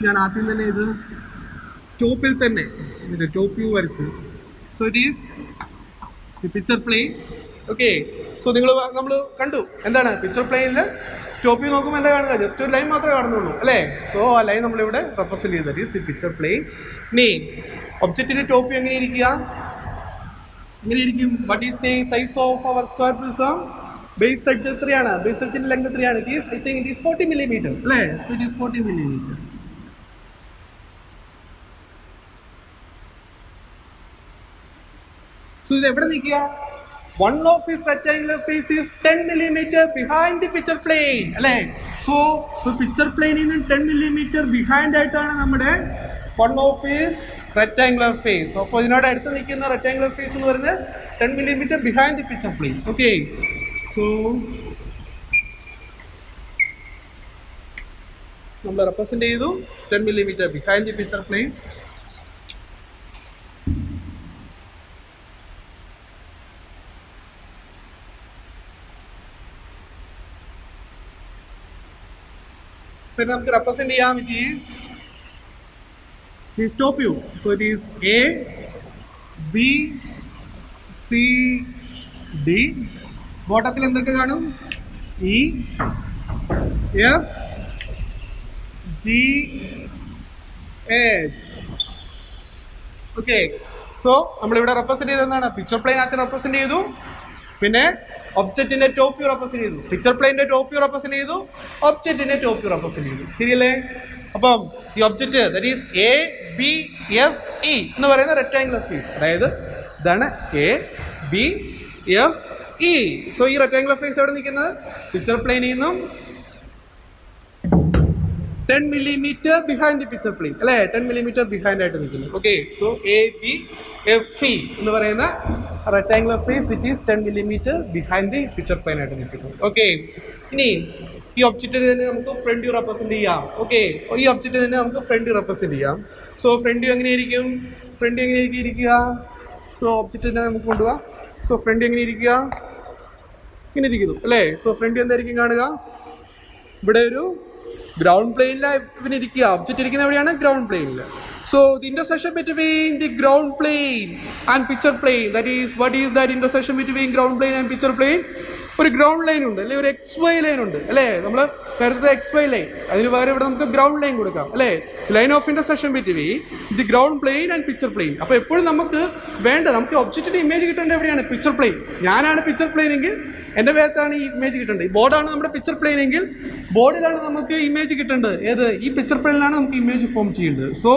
ഞാൻ ആദ്യം തന്നെ ഇത് ടോപ്പിൽ തന്നെ ഇതിൻ്റെ ടോപ്പ് വ്യൂ വരച്ച്. So it is the picture plane. Okay. So നമ്മൾ കണ്ടു എന്താണ് പിക്ചർ പ്ലെയിനിൽ ടോപ്പ് വ്യൂ നോക്കുമ്പോൾ എന്താ കാണുക? ജസ്റ്റ് ഒരു ലൈൻ മാത്രമേ കാണുന്നുള്ളൂ അല്ലേ. സോ ആ ലൈൻ നമ്മളിവിടെ റെപ്രസെൻറ്റ് ചെയ്തത് ഈസ് ദി പിക്ചർ പ്ലെയിൻ. നീ ഒബ്ജക്റ്റിൻ്റെ ടോപ്പ് വ്യൂ എങ്ങനെ ഇരിക്കുക? What is the size of our square prism? Base edge എത്രയാണ്? Base edge length എത്രയാണ്? I think it is 40 millimeter അല്ലേ. So it is 40 millimeter. So ഇത് എവിടെ നിൽക്കുക? One of his rectangular face is 10 millimeter behind the picture plane അല്ലേ. So picture plane നിന്ന് 10 millimeter behind ആയിട്ടാണ് നമ്മുടെ one of his rectangular face. അപ്പോൾ ഇതിനോട് അടുത്ത് നിൽക്കുന്ന rectangular face എന്ന് പറയുന്നത് 10 millimeter behind the picture plane. Okay. So നമ്മൾ റെപ്രസെന്റ് ചെയ്തു 10 millimeter behind the picture plane. So ഇത് നമുക്ക് റെപ്രസെന്റ് ചെയ്യാം. It is top view. So it is A B C D. ബോട്ടത്തിൽ എന്തൊക്കെ കാണും? E F G H. Okay, so നമ്മളിവിടെ represent ചെയ്തതാണ് പിക്ചർ പ്ലെയിനകത്ത് റെപ്രസെന്റ് ചെയ്തു, പിന്നെ ഒബ്ജക്റ്റിന്റെ ടോപ്പ് വ്യൂ റെപ്രസെന്റ് ചെയ്തു, പിക്ചർ പ്ലെയിന്റെ ടോപ്പ് വ്യൂ റെപ്രസെന്റ് ചെയ്തു, ഒബ്ജക്റ്റിന്റെ ടോപ്പ് വ്യൂ റെപ്രസെന്റ് ചെയ്തു. ശരിയല്ലേ? അപ്പം ഈ object that is A B F E എന്ന് പറയുന്ന റെക്ടാങ്കുലർ ഫേസ്, അതായത് ഇതാണ് A B F E. So ഈ റെക്ടാങ്കുലർ ഫേസ് എവിടെ നിൽക്കുന്നത്? പിക്ചർ പ്ലെയിനിൽ നിന്നും 10 millimeter behind the picture plane, അല്ലേ? 10 millimeter behind ആയിട്ട് നിൽക്കുന്നു. Okay, so A B F E എന്ന് പറയുന്ന rectangular face which is 10 millimeter behind the picture plane ആയിട്ട് നിൽക്കുന്നു. ഓക്കെ, ഇനി ഈ ഒബ്ജക്റ്റിനെ തന്നെ നമുക്ക് ഫ്രണ്ട് വ്യൂ റെപ്രസെന്റ് ചെയ്യാം. ഓക്കെ, ഈ ഒബ്ജക്റ്റ് തന്നെ നമുക്ക് ഫ്രണ്ട് വ്യൂ റെപ്രസെന്റ് ചെയ്യാം. സോ ഫ്രണ്ട് വ്യൂ എങ്ങനെയായിരിക്കും? ഫ്രണ്ട് വ്യൂ എങ്ങനെയായിരിക്കും ഇരിക്കുക? സോ ഒബ്ജക്റ്റിനെ നമുക്ക് കൊണ്ടുപോകാം. സോ ഫ്രണ്ട് വ്യൂ എങ്ങനെ ഇരിക്കുക? ഇങ്ങനെ ഇരിക്കുന്നു, അല്ലേ? സോ ഫ്രണ്ട് വ്യൂ എന്തായിരിക്കും കാണുക? ഇവിടെ ഒരു ഗ്രൗണ്ട് പ്ലെയിനിലാണ് ഇവന് ഇരിക്കുക. ഒബ്ജക്റ്റ് ഇരിക്കുന്ന എവിടെയാണ്? ഗ്രൗണ്ട് പ്ലെയിനിൽ. So the intersection between the ground plane and picture plane, that is what is that intersection between ground plane and picture plain? ഒരു ഗ്രൗണ്ട് ലൈൻ ഉണ്ട്, അല്ലെ? ഒരു XY ലൈൻ ഉണ്ട്, അല്ലേ? നമ്മൾ നേരത്തെ XY ലൈൻ, അതിന് പകരം ഇവിടെ നമുക്ക് ഗ്രൗണ്ട് ലൈൻ കൊടുക്കാം, അല്ലേ? Line of intersection between the ground plane and picture plain. അപ്പോൾ എപ്പോഴും നമുക്ക് നമുക്ക് ഒബ്ജക്റ്റിന്റെ ഇമേജ് കിട്ടേണ്ടത് എവിടെയാണ്? Picture plain. ഞാനാണ് പിക്ചർ പ്ലെയിൻ എങ്കിൽ എൻ്റെ ഭാഗത്താണ് ഈ ഇമേജ് കിട്ടേണ്ടത്. ഈ ബോർഡാണ് നമ്മുടെ പിക്ചർ പ്ലെയിൻ എങ്കിൽ ബോർഡിലാണ് നമുക്ക് ഇമേജ് കിട്ടേണ്ടത്. ഏത്? ഈ പിക്ചർ പ്ലെയിനിലാണ് നമുക്ക് ഇമേജ് ഫോം ചെയ്യേണ്ടത്. സോ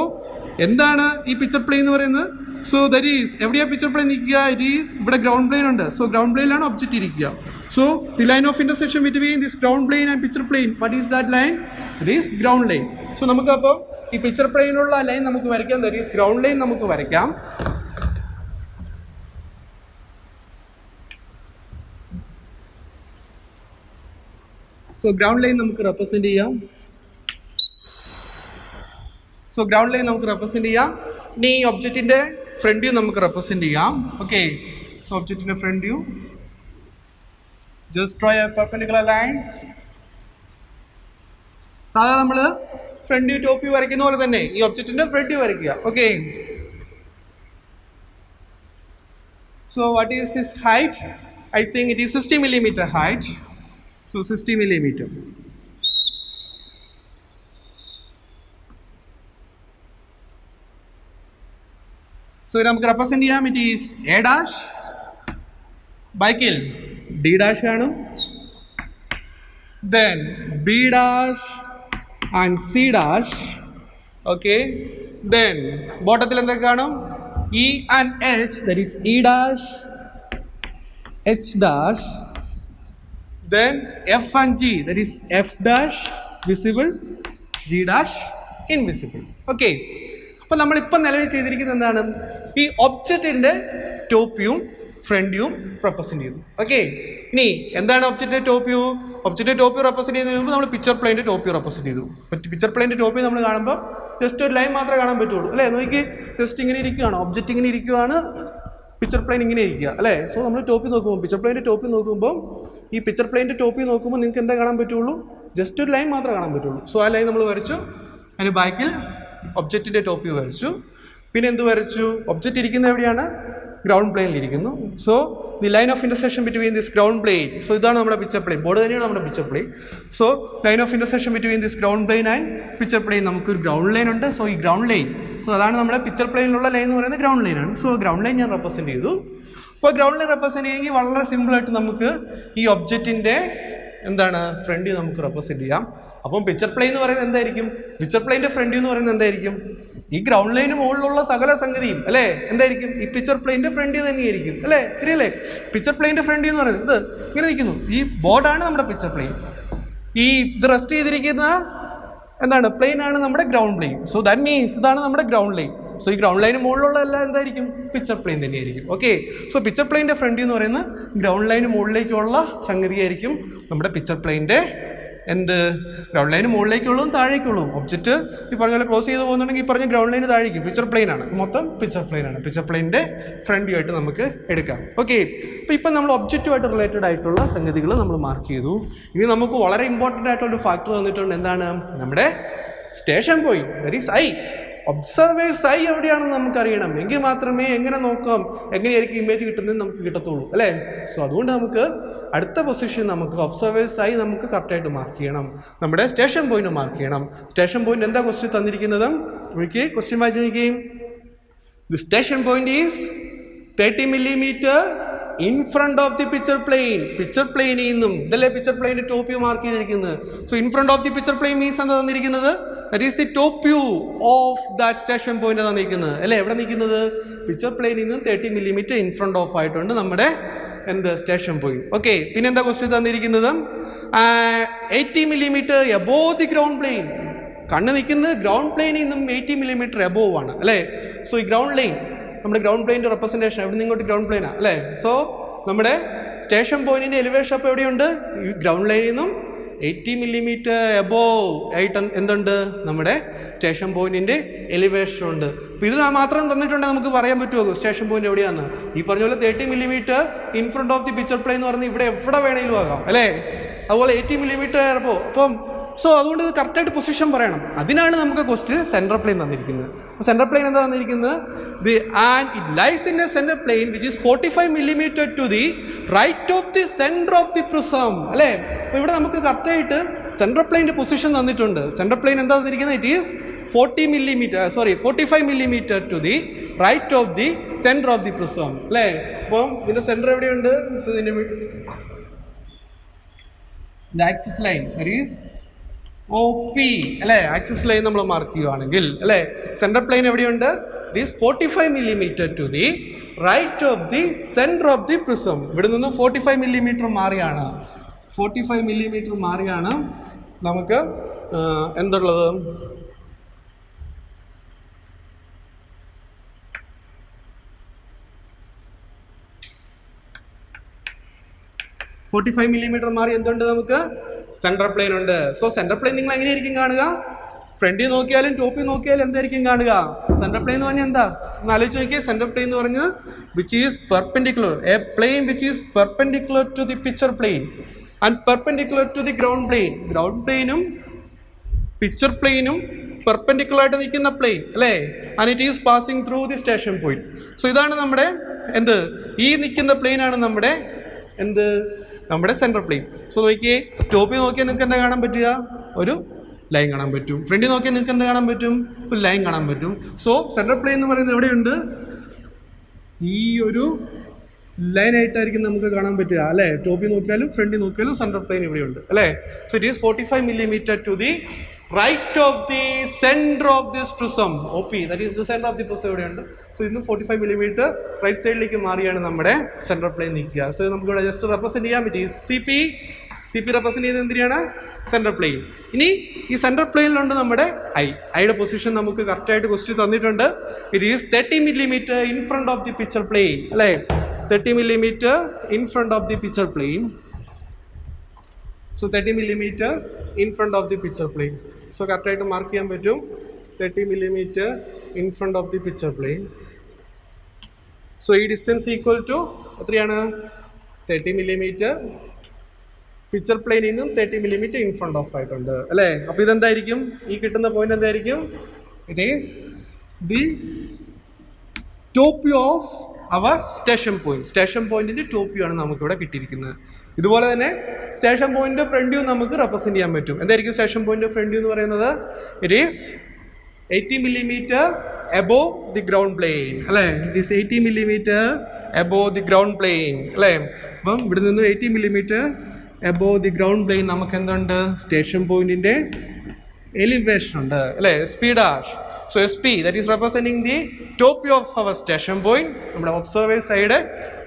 എന്താണ് ഈ പിക്ചർ പ്ലെയിൻ എന്ന് പറയുന്നത്? സോ ദറ്റ് ഈസ് എവിടെയാണ് പിക്ചർ പ്ലെയിൻ നിൽക്കുക? ഇറ്റ് ഈസ് ഇവിടെ ഗ്രൗണ്ട് പ്ലെയിൻ ഉണ്ട്. സോ ഗ്രൗണ്ട് പ്ലെയിനിലാണ് ഒബ്ജക്റ്റ് ഇരിക്കുക. So the line of intersection between this ground plane and picture plain, what is that line? It is ground line. So നമുക്ക് അപ്പോൾ ഈ picture പ്ലെയിനുള്ള line നമുക്ക് വരയ്ക്കാം, that is ground line നമുക്ക് വരയ്ക്കാം. So ground line നമുക്ക് represent ചെയ്യാം. So ground line നമുക്ക് റെപ്രസെന്റ് ചെയ്യാം. ഇനി ഈ ഒബ്ജക്റ്റിന്റെ ഫ്രണ്ട് വ്യൂ നമുക്ക് റെപ്രസെന്റ് ചെയ്യാം. ഓക്കെ, സോ ഒബ്ജക്റ്റിന്റെ front view, just draw a perpendicular lines. സാധാരണ നമ്മൾ ഫ്രണ്ട് വ്യൂ ടോപ്പ് വ്യൂ വരയ്ക്കുന്ന പോലെ തന്നെ ഈ ഒബ്ജക്റ്റിന്റെ ഫ്രണ്ട് വ്യൂ വരയ്ക്കുക. Okay, so what is his height? I think it is 60 millimeter height. So 60 millimeter. So നമുക്ക് റെപ്രസെന്റ് ചെയ്യാം. ഇറ്റ് ഈസ് എ ഡാഷ്, ബാക്കിൽ ഡി ഡാഷ് ആണ്, then B dash and C dash. Okay, then ബോട്ടത്തിൽ എന്തൊക്കെ കാണും? E and H, that is E dash, H dash, then F and G, that is F dash visible, G dash invisible. Okay, അപ്പോൾ നമ്മളിപ്പോൾ നിലവിൽ ചെയ്തിരിക്കുന്നത് എന്താണ്? ഈ ഒബ്ജക്റ്റിൻ്റെ top വ്യൂവും front വ്യൂവും റെപ്രസെന്റ് ചെയ്തു. ഓക്കെ, ഇനി എന്താണ് ഒബ്ജക്റ്റിന്റെ ടോപ്പ് വ്യൂ? ഒബ്ജക്റ്റിന്റെ ടോപ്പ് വ്യൂ റെപ്രസെന്റ് ചെയ്യുന്നതിന് മുമ്പ് നമ്മൾ പിക്ചർ പ്ലെയിൻ്റെ ടോപ്പ് വ്യൂ റെപ്രസെന്റ് ചെയ്തു. പിക്ചർ പ്ലെയിൻ്റെ ടോപ്പ് വ്യൂ നമ്മൾ കാണുമ്പോൾ ജസ്റ്റ് ഒരു ലൈൻ മാത്രമേ കാണാൻ പറ്റുള്ളൂ, അല്ലേ? നോക്കി, ജസ്റ്റ് ഇങ്ങനെ ഇരിക്കുകയാണ്, ഒബ്ജക്റ്റ് ഇങ്ങനെ ഇരിക്കുകയാണ്, പിക്ചർ പ്ലെയിൻ ഇങ്ങനെ ഇരിക്കുക, അല്ലേ? സോ നമ്മൾ ടോപ്പിൽ നോക്കുമ്പോൾ, പിക്ചർ പ്ലെയിൻ്റെ ടോപ്പിൽ നോക്കുമ്പോൾ, ഈ പിക്ചർ പ്ലെയിൻ്റെ ടോപ്പിൽ നോക്കുമ്പോൾ നിങ്ങൾക്ക് എന്താ കാണാൻ പറ്റുള്ളൂ? ജസ്റ്റ് ഒരു ലൈൻ മാത്രമേ കാണാൻ പറ്റുള്ളൂ. സോ ആ ലൈൻ നമ്മൾ വരച്ചു. അതിന് ബാക്കിൽ ഒബ്ജക്റ്റിൻ്റെ ടോപ്പിൽ വരച്ചു. പിന്നെ എന്ത് വരച്ചു? ഒബ്ജക്റ്റ് ഇരിക്കുന്നത് എവിടെയാണ്? ഗ്രൗണ്ട് പ്ലെയിനിൽ ഇരിക്കുന്നു. So the line of intersection between this ground plane. So ഇതാണ് നമ്മുടെ പിക്ചർ പ്ലെയിൻ. ബോർഡ് തന്നെയാണ് നമ്മുടെ picture plane. So line of intersection between this ground plane and picture plain. നമുക്കൊരു ഗ്രൗണ്ട് ലൈൻ ഉണ്ട്. സോ ഈ ഗ്രൗണ്ട് ലൈൻ, സോ അതാണ് നമ്മുടെ picture പ്ലെയിനിലുള്ള line എന്ന് പറയുന്നത് ഗ്രൗണ്ട് ലൈനാണ്. സോ ഗ്രൗണ്ട് ലൈൻ ഞാൻ റെപ്രസെന്റ് ചെയ്തു. അപ്പോൾ ഗ്രൗണ്ട് ലൈൻ റെപ്രസെന്റ് ചെയ്യുമെങ്കിൽ വളരെ സിമ്പിളായിട്ട് നമുക്ക് ഈ ഒബ്ജക്റ്റിൻ്റെ എന്താണ് ഫ്രണ്ട് വ്യൂ നമുക്ക് റെപ്രസെന്റ് ചെയ്യാം. അപ്പം പിക്ചർ പ്ലെയിൻ എന്ന് പറയുന്നത് എന്തായിരിക്കും? പിക്ചർ പ്ലെയിൻ്റെ ഫ്രണ്ട് വ്യൂ എന്ന് പറയുന്നത് എന്തായിരിക്കും? ഈ ഗ്രൗണ്ട് ലൈന് മുകളിലുള്ള സകല സംഗതിയും, അല്ലേ, എന്തായിരിക്കും? ഈ പിക്ചർ പ്ലെയിൻ്റെ ഫ്രണ്ട് വ്യൂ തന്നെയായിരിക്കും, അല്ലേ? ശരിയല്ലേ? പിക്ചർ പ്ലെയിൻ്റെ ഫ്രണ്ട് വ്യൂ എന്ന് പറയുന്നത് ഇത് ഇങ്ങനെ നിൽക്കുന്നു. ഈ ബോർഡാണ് നമ്മുടെ പിക്ചർ പ്ലെയിൻ. ഈ ഇത് റെസ്റ്റ് ചെയ്തിരിക്കുന്ന എന്താണ്? പ്ലെയിൻ ആണ് നമ്മുടെ ground plane. So that means ഇതാണ് നമ്മുടെ ഗ്രൗണ്ട് ലൈൻ. സോ ഈ ഗ്രൗണ്ട് ലൈന് മുകളിലുള്ള എല്ലാം എന്തായിരിക്കും? പിക്ചർ പ്ലെയിൻ തന്നെയായിരിക്കും. ഓക്കെ, സോ പിക്ചർ പ്ലെയിൻ്റെ ഫ്രണ്ട് വ്യൂ എന്ന് പറയുന്നത് ഗ്രൗണ്ട് ലൈന് മുകളിലേക്കുള്ള സംഗതിയായിരിക്കും നമ്മുടെ പിക്ചർ പ്ലെയിൻ്റെ എന്ത് ഗ്രൗണ്ട് ലൈന് മുകളിലേക്കുള്ളൂ താഴേക്കുള്ളൂ. ഒബ്ജക്റ്റ് ഈ പറഞ്ഞ പോലെ ക്ലോസ് ചെയ്ത് പോകുന്നുണ്ടെങ്കിൽ ഈ പറഞ്ഞ ഗ്രൗണ്ട് ലൈന് താഴേക്കും. പിക്ചർ പ്ലെയിൻ ആണ്, മൊത്തം പിക്ചർ പ്ലെയിൻ ആണ്. പിക്ചർ പ്ലെയിൻ്റെ ഫ്രണ്ട് വ്യൂ ആയിട്ട് നമുക്ക് എടുക്കാം. ഓക്കെ, അപ്പോൾ ഇപ്പം നമ്മൾ ഒബ്ജക്റ്റുമായിട്ട് റിലേറ്റഡ് ആയിട്ടുള്ള സംഗതികൾ നമ്മൾ മാർക്ക് ചെയ്തു. ഇനി നമുക്ക് വളരെ ഇമ്പോർട്ടൻ്റ് ആയിട്ടുള്ളൊരു ഫാക്ടർ വന്നിട്ടുണ്ട്. എന്താണ്? നമ്മുടെ station point, that is I. Observer's I എവിടെയാണെന്ന് നമുക്കറിയണം. എങ്കിൽ മാത്രമേ എങ്ങനെ നോക്കാം, എങ്ങനെയായിരിക്കും ഇമേജ് കിട്ടുന്നത് നമുക്ക് കിട്ടത്തുള്ളൂ, അല്ലേ? സോ അതുകൊണ്ട് നമുക്ക് അടുത്ത പൊസിഷൻ നമുക്ക് ഒബ്സർവേഴ്സ് ഐ നമുക്ക് കറക്റ്റായിട്ട് മാർക്ക് ചെയ്യണം. നമ്മുടെ സ്റ്റേഷൻ പോയിന്റ് മാർക്ക് ചെയ്യണം. സ്റ്റേഷൻ പോയിന്റ് എന്താ ക്വസ്റ്റ്യൻ തന്നിരിക്കുന്നത്? നോക്കി, ക്വസ്റ്റ്യൻ വായിച്ച് നോക്കുകയും the station point is 30 millimeter in front of the picture plane. Picture പ്ലെയിനിൽ നിന്നും, ഇതല്ലേ പിക്ചർ പ്ലെയിൻ്റെ ടോപ്പ് വ്യൂ മാർക്ക് ചെയ്തിരിക്കുന്നത്. So in front of the picture plane means എന്താ തന്നിരിക്കുന്നത്? That is the top view of that station point തന്നിരിക്കുന്നത്, അല്ലേ? എവിടെ നിൽക്കുന്നത്? പിക്ചർ പ്ലെയിനിൽ നിന്ന് 30 millimeter ഇൻ ഫ്രണ്ട് ഓഫ് ആയിട്ടുണ്ട് നമ്മുടെ എന്ത് സ്റ്റേഷൻ പോയിന്റ്. ഓക്കെ, പിന്നെ എന്താ ക്വസ്റ്റ്യൻ തന്നിരിക്കുന്നത്? 80 millimeter above the ground plain. കണ്ണ് നിൽക്കുന്നത് ഗ്രൗണ്ട് പ്ലെയിനിൽ നിന്നും 80 millimeter എബോവ് ആണ്, അല്ലേ? സോ ഈ ഗ്രൗണ്ട് ലൈൻ നമ്മുടെ ഗ്രൗണ്ട് പ്ലെയിൻ്റെ റെപ്രസെൻറ്റേഷൻ എവിടെ നിന്ന് ഇങ്ങോട്ട് ഗ്രൗണ്ട് പ്ലെയിനാണ്, അല്ലേ? സോ നമ്മുടെ സ്റ്റേഷൻ പോയിന്റിൻ്റെ എലിവേഷൻ അപ്പോൾ എവിടെയുണ്ട്? ഈ ഗ്രൗണ്ട് ലൈനിൽ നിന്നും 80 millimeter എബോവ് ആയിട്ട് എന്തുണ്ട്? നമ്മുടെ സ്റ്റേഷൻ പോയിന്റിൻ്റെ എലിവേഷൻ ഉണ്ട്. അപ്പോൾ ഇത് മാത്രം തന്നിട്ടുണ്ടെങ്കിൽ നമുക്ക് പറയാൻ പറ്റുമോ സ്റ്റേഷൻ പോയിന്റ് എവിടെയാണ്? ഈ പറഞ്ഞ പോലെ 30 millimeter in front of the picture plane എന്ന് പറഞ്ഞാൽ ഇവിടെ എവിടെ വേണമെങ്കിലും ആകാം, അല്ലേ? അതുപോലെ 80 millimeter എബോവ്. അപ്പം സോ അതുകൊണ്ട് ഇത് കറക്റ്റായിട്ട് പൊസിഷൻ പറയണം. അതിനാണ് നമുക്ക് ക്വസ്റ്റ്യൻ സെൻട്രൽ പ്ലെയിൻ തന്നിരിക്കുന്നത്. സെൻട്രൽ പ്ലെയിൻ എന്താ തന്നിരിക്കുന്നത്? And it lies in a central plane which is 45 millimeter to the right of the centre of the prism, അല്ലേ? അപ്പോൾ ഇവിടെ നമുക്ക് കറക്റ്റായിട്ട് സെൻട്രൽ പ്ലെയിൻ്റെ പൊസിഷൻ തന്നിട്ടുണ്ട്. സെൻട്രൽ പ്ലെയിൻ എന്താ തന്നിരിക്കുന്നത്? It is 45 millimeter to the right of the centre of the prism, അല്ലേ? അപ്പം ഇതിൻ്റെ സെൻറ്റർ എവിടെയുണ്ട്? സോ ഇതിൻ്റെ ആക്സിസ് ലൈൻ ഈസ് OP, അല്ലേ? ആക്സിസ് ലൈൻ നമ്മൾ മാർക്ക് ചെയ്യുകയാണെങ്കിൽ, അല്ലേ, സെൻട്രൽ പ്ലെയിൻ എവിടെയുണ്ട്? It is 45 millimeter to the right of the centre of the prism. ഇവിടെ നിന്ന് 45 millimeter മാറിയാണ്, 45 millimeter മാറിയാണ് നമുക്ക് എന്തുള്ളത്? $45 മാറി എന്തുണ്ട്? നമുക്ക് സെൻട്രൽ പ്ലെയിൻ ഉണ്ട്. സോ സെൻട്രൽ പ്ലെയിൻ നിങ്ങൾ എങ്ങനെയായിരിക്കും കാണുക? ഫ്രണ്ടിൽ നോക്കിയാലും ടോപ്പിൽ നോക്കിയാലും എന്തായിരിക്കും കാണുക? സെൻട്രൽ പ്ലെയിൻ എന്ന് പറഞ്ഞാൽ എന്താ? ഒന്ന് ആലോചിച്ച് നോക്കിയാൽ. സെൻട്രൽ പ്ലെയിൻ എന്ന് പറഞ്ഞത് which is perpendicular, a plane which is perpendicular to the picture plane and perpendicular to the ground plane. Ground പ്ലെയിനും പിക്ചർ പ്ലെയിനും പെർപെൻഡിക്കുലർ ആയിട്ട് നിൽക്കുന്ന പ്ലെയിൻ, അല്ലേ? And it is passing through the station point. So ഇതാണ് നമ്മുടെ എന്ത്? ഈ നിൽക്കുന്ന പ്ലെയിൻ ആണ് നമ്മുടെ എന്ത്? നമ്മുടെ സെൻട്രൽ പ്ലെയിൻ. സോ നോക്കിയേ, ടോപ്പിൽ നോക്കിയാൽ നിങ്ങൾക്ക് എന്താ കാണാൻ പറ്റുക? ഒരു ലൈൻ കാണാൻ പറ്റും. ഫ്രണ്ടിൽ നോക്കിയാൽ നിങ്ങൾക്ക് എന്താ കാണാൻ പറ്റും? ഒരു ലൈൻ കാണാൻ പറ്റും. സോ സെൻട്രൽ പ്ലെയിൻ എന്ന് പറയുന്നത് എവിടെയുണ്ട്? ഈ ഒരു ലൈനായിട്ടായിരിക്കും നമുക്ക് കാണാൻ പറ്റുക, അല്ലേ? ടോപ്പിൽ നോക്കിയാലും ഫ്രണ്ടിൽ നോക്കിയാലും സെൻട്രൽ പ്ലെയിൻ ഇവിടെയുണ്ട്, അല്ലേ? So it is 45 millimeter to the right of the centre of this prism, OP, that is the centre of the prism എവിടെയുണ്ട്? സോ ഇന്ന് 45 millimeter റൈറ്റ് സൈഡിലേക്ക് മാറിയാണ് നമ്മുടെ സെൻട്രൽ പ്ലെയിൻ നിൽക്കുക. സോ നമുക്ക് ഇവിടെ ജസ്റ്റ് റെപ്രസെൻറ്റ് ചെയ്യാൻ പറ്റി. CP റെപ്രസെൻറ്റ് ചെയ്യുന്നത് എന്തിനാണ്? Central plane. ഇനി ഈ സെൻട്രൽ പ്ലെയിനിലുണ്ട് നമ്മുടെ ഐയുടെ പൊസിഷൻ നമുക്ക് കറക്റ്റായിട്ട് ക്വസ്റ്റ്യൻ തന്നിട്ടുണ്ട്. It is 30 millimeter in front of the picture plane, അല്ലേ? 30 millimeter in front of the picture plane. So 30 millimeter in front of the picture plane. So കറക്റ്റായിട്ട് മാർക്ക് ചെയ്യാൻ പറ്റും. 30 millimeter in front of the picture plane. So ഈ distance equal to എത്രയാണ്? 30 millimeter. Picture പ്ലെയിനിൽ നിന്നും 30 millimeter in front of ആയിട്ടുണ്ട്, അല്ലേ? അപ്പോൾ ഇതെന്തായിരിക്കും? ഈ കിട്ടുന്ന പോയിന്റ് എന്തായിരിക്കും? It is the top view of our station point. Station പോയിന്റിന്റെ ടോപ്പ് വ്യൂ ആണ് നമുക്കിവിടെ കിട്ടിയിരിക്കുന്നത്. ഇതുപോലെ തന്നെ സ്റ്റേഷൻ പോയിന്റ് ഫ്രണ്ട് വ്യൂ നമുക്ക് റെപ്രസെന്റ് ചെയ്യാൻ പറ്റും. എന്തായിരിക്കും സ്റ്റേഷൻ പോയിന്റ് ഫ്രണ്ട് വ്യൂ എന്ന് പറയുന്നത്? It is 80 millimeter above the ground plane, അല്ലേ? It is 80 millimeter above the ground plane, അല്ലേ? അപ്പം ഇവിടെ നിന്ന് 80 millimeter above the ground plane നമുക്ക് എന്തുണ്ട്? സ്റ്റേഷൻ പോയിന്റിന്റെ എലിവേഷൻ ഉണ്ട്, അല്ലേ? SP dash. So SP, that is representing the top view of our station point. നമ്മുടെ ഒബ്സർവേഴ്സ് സൈഡ്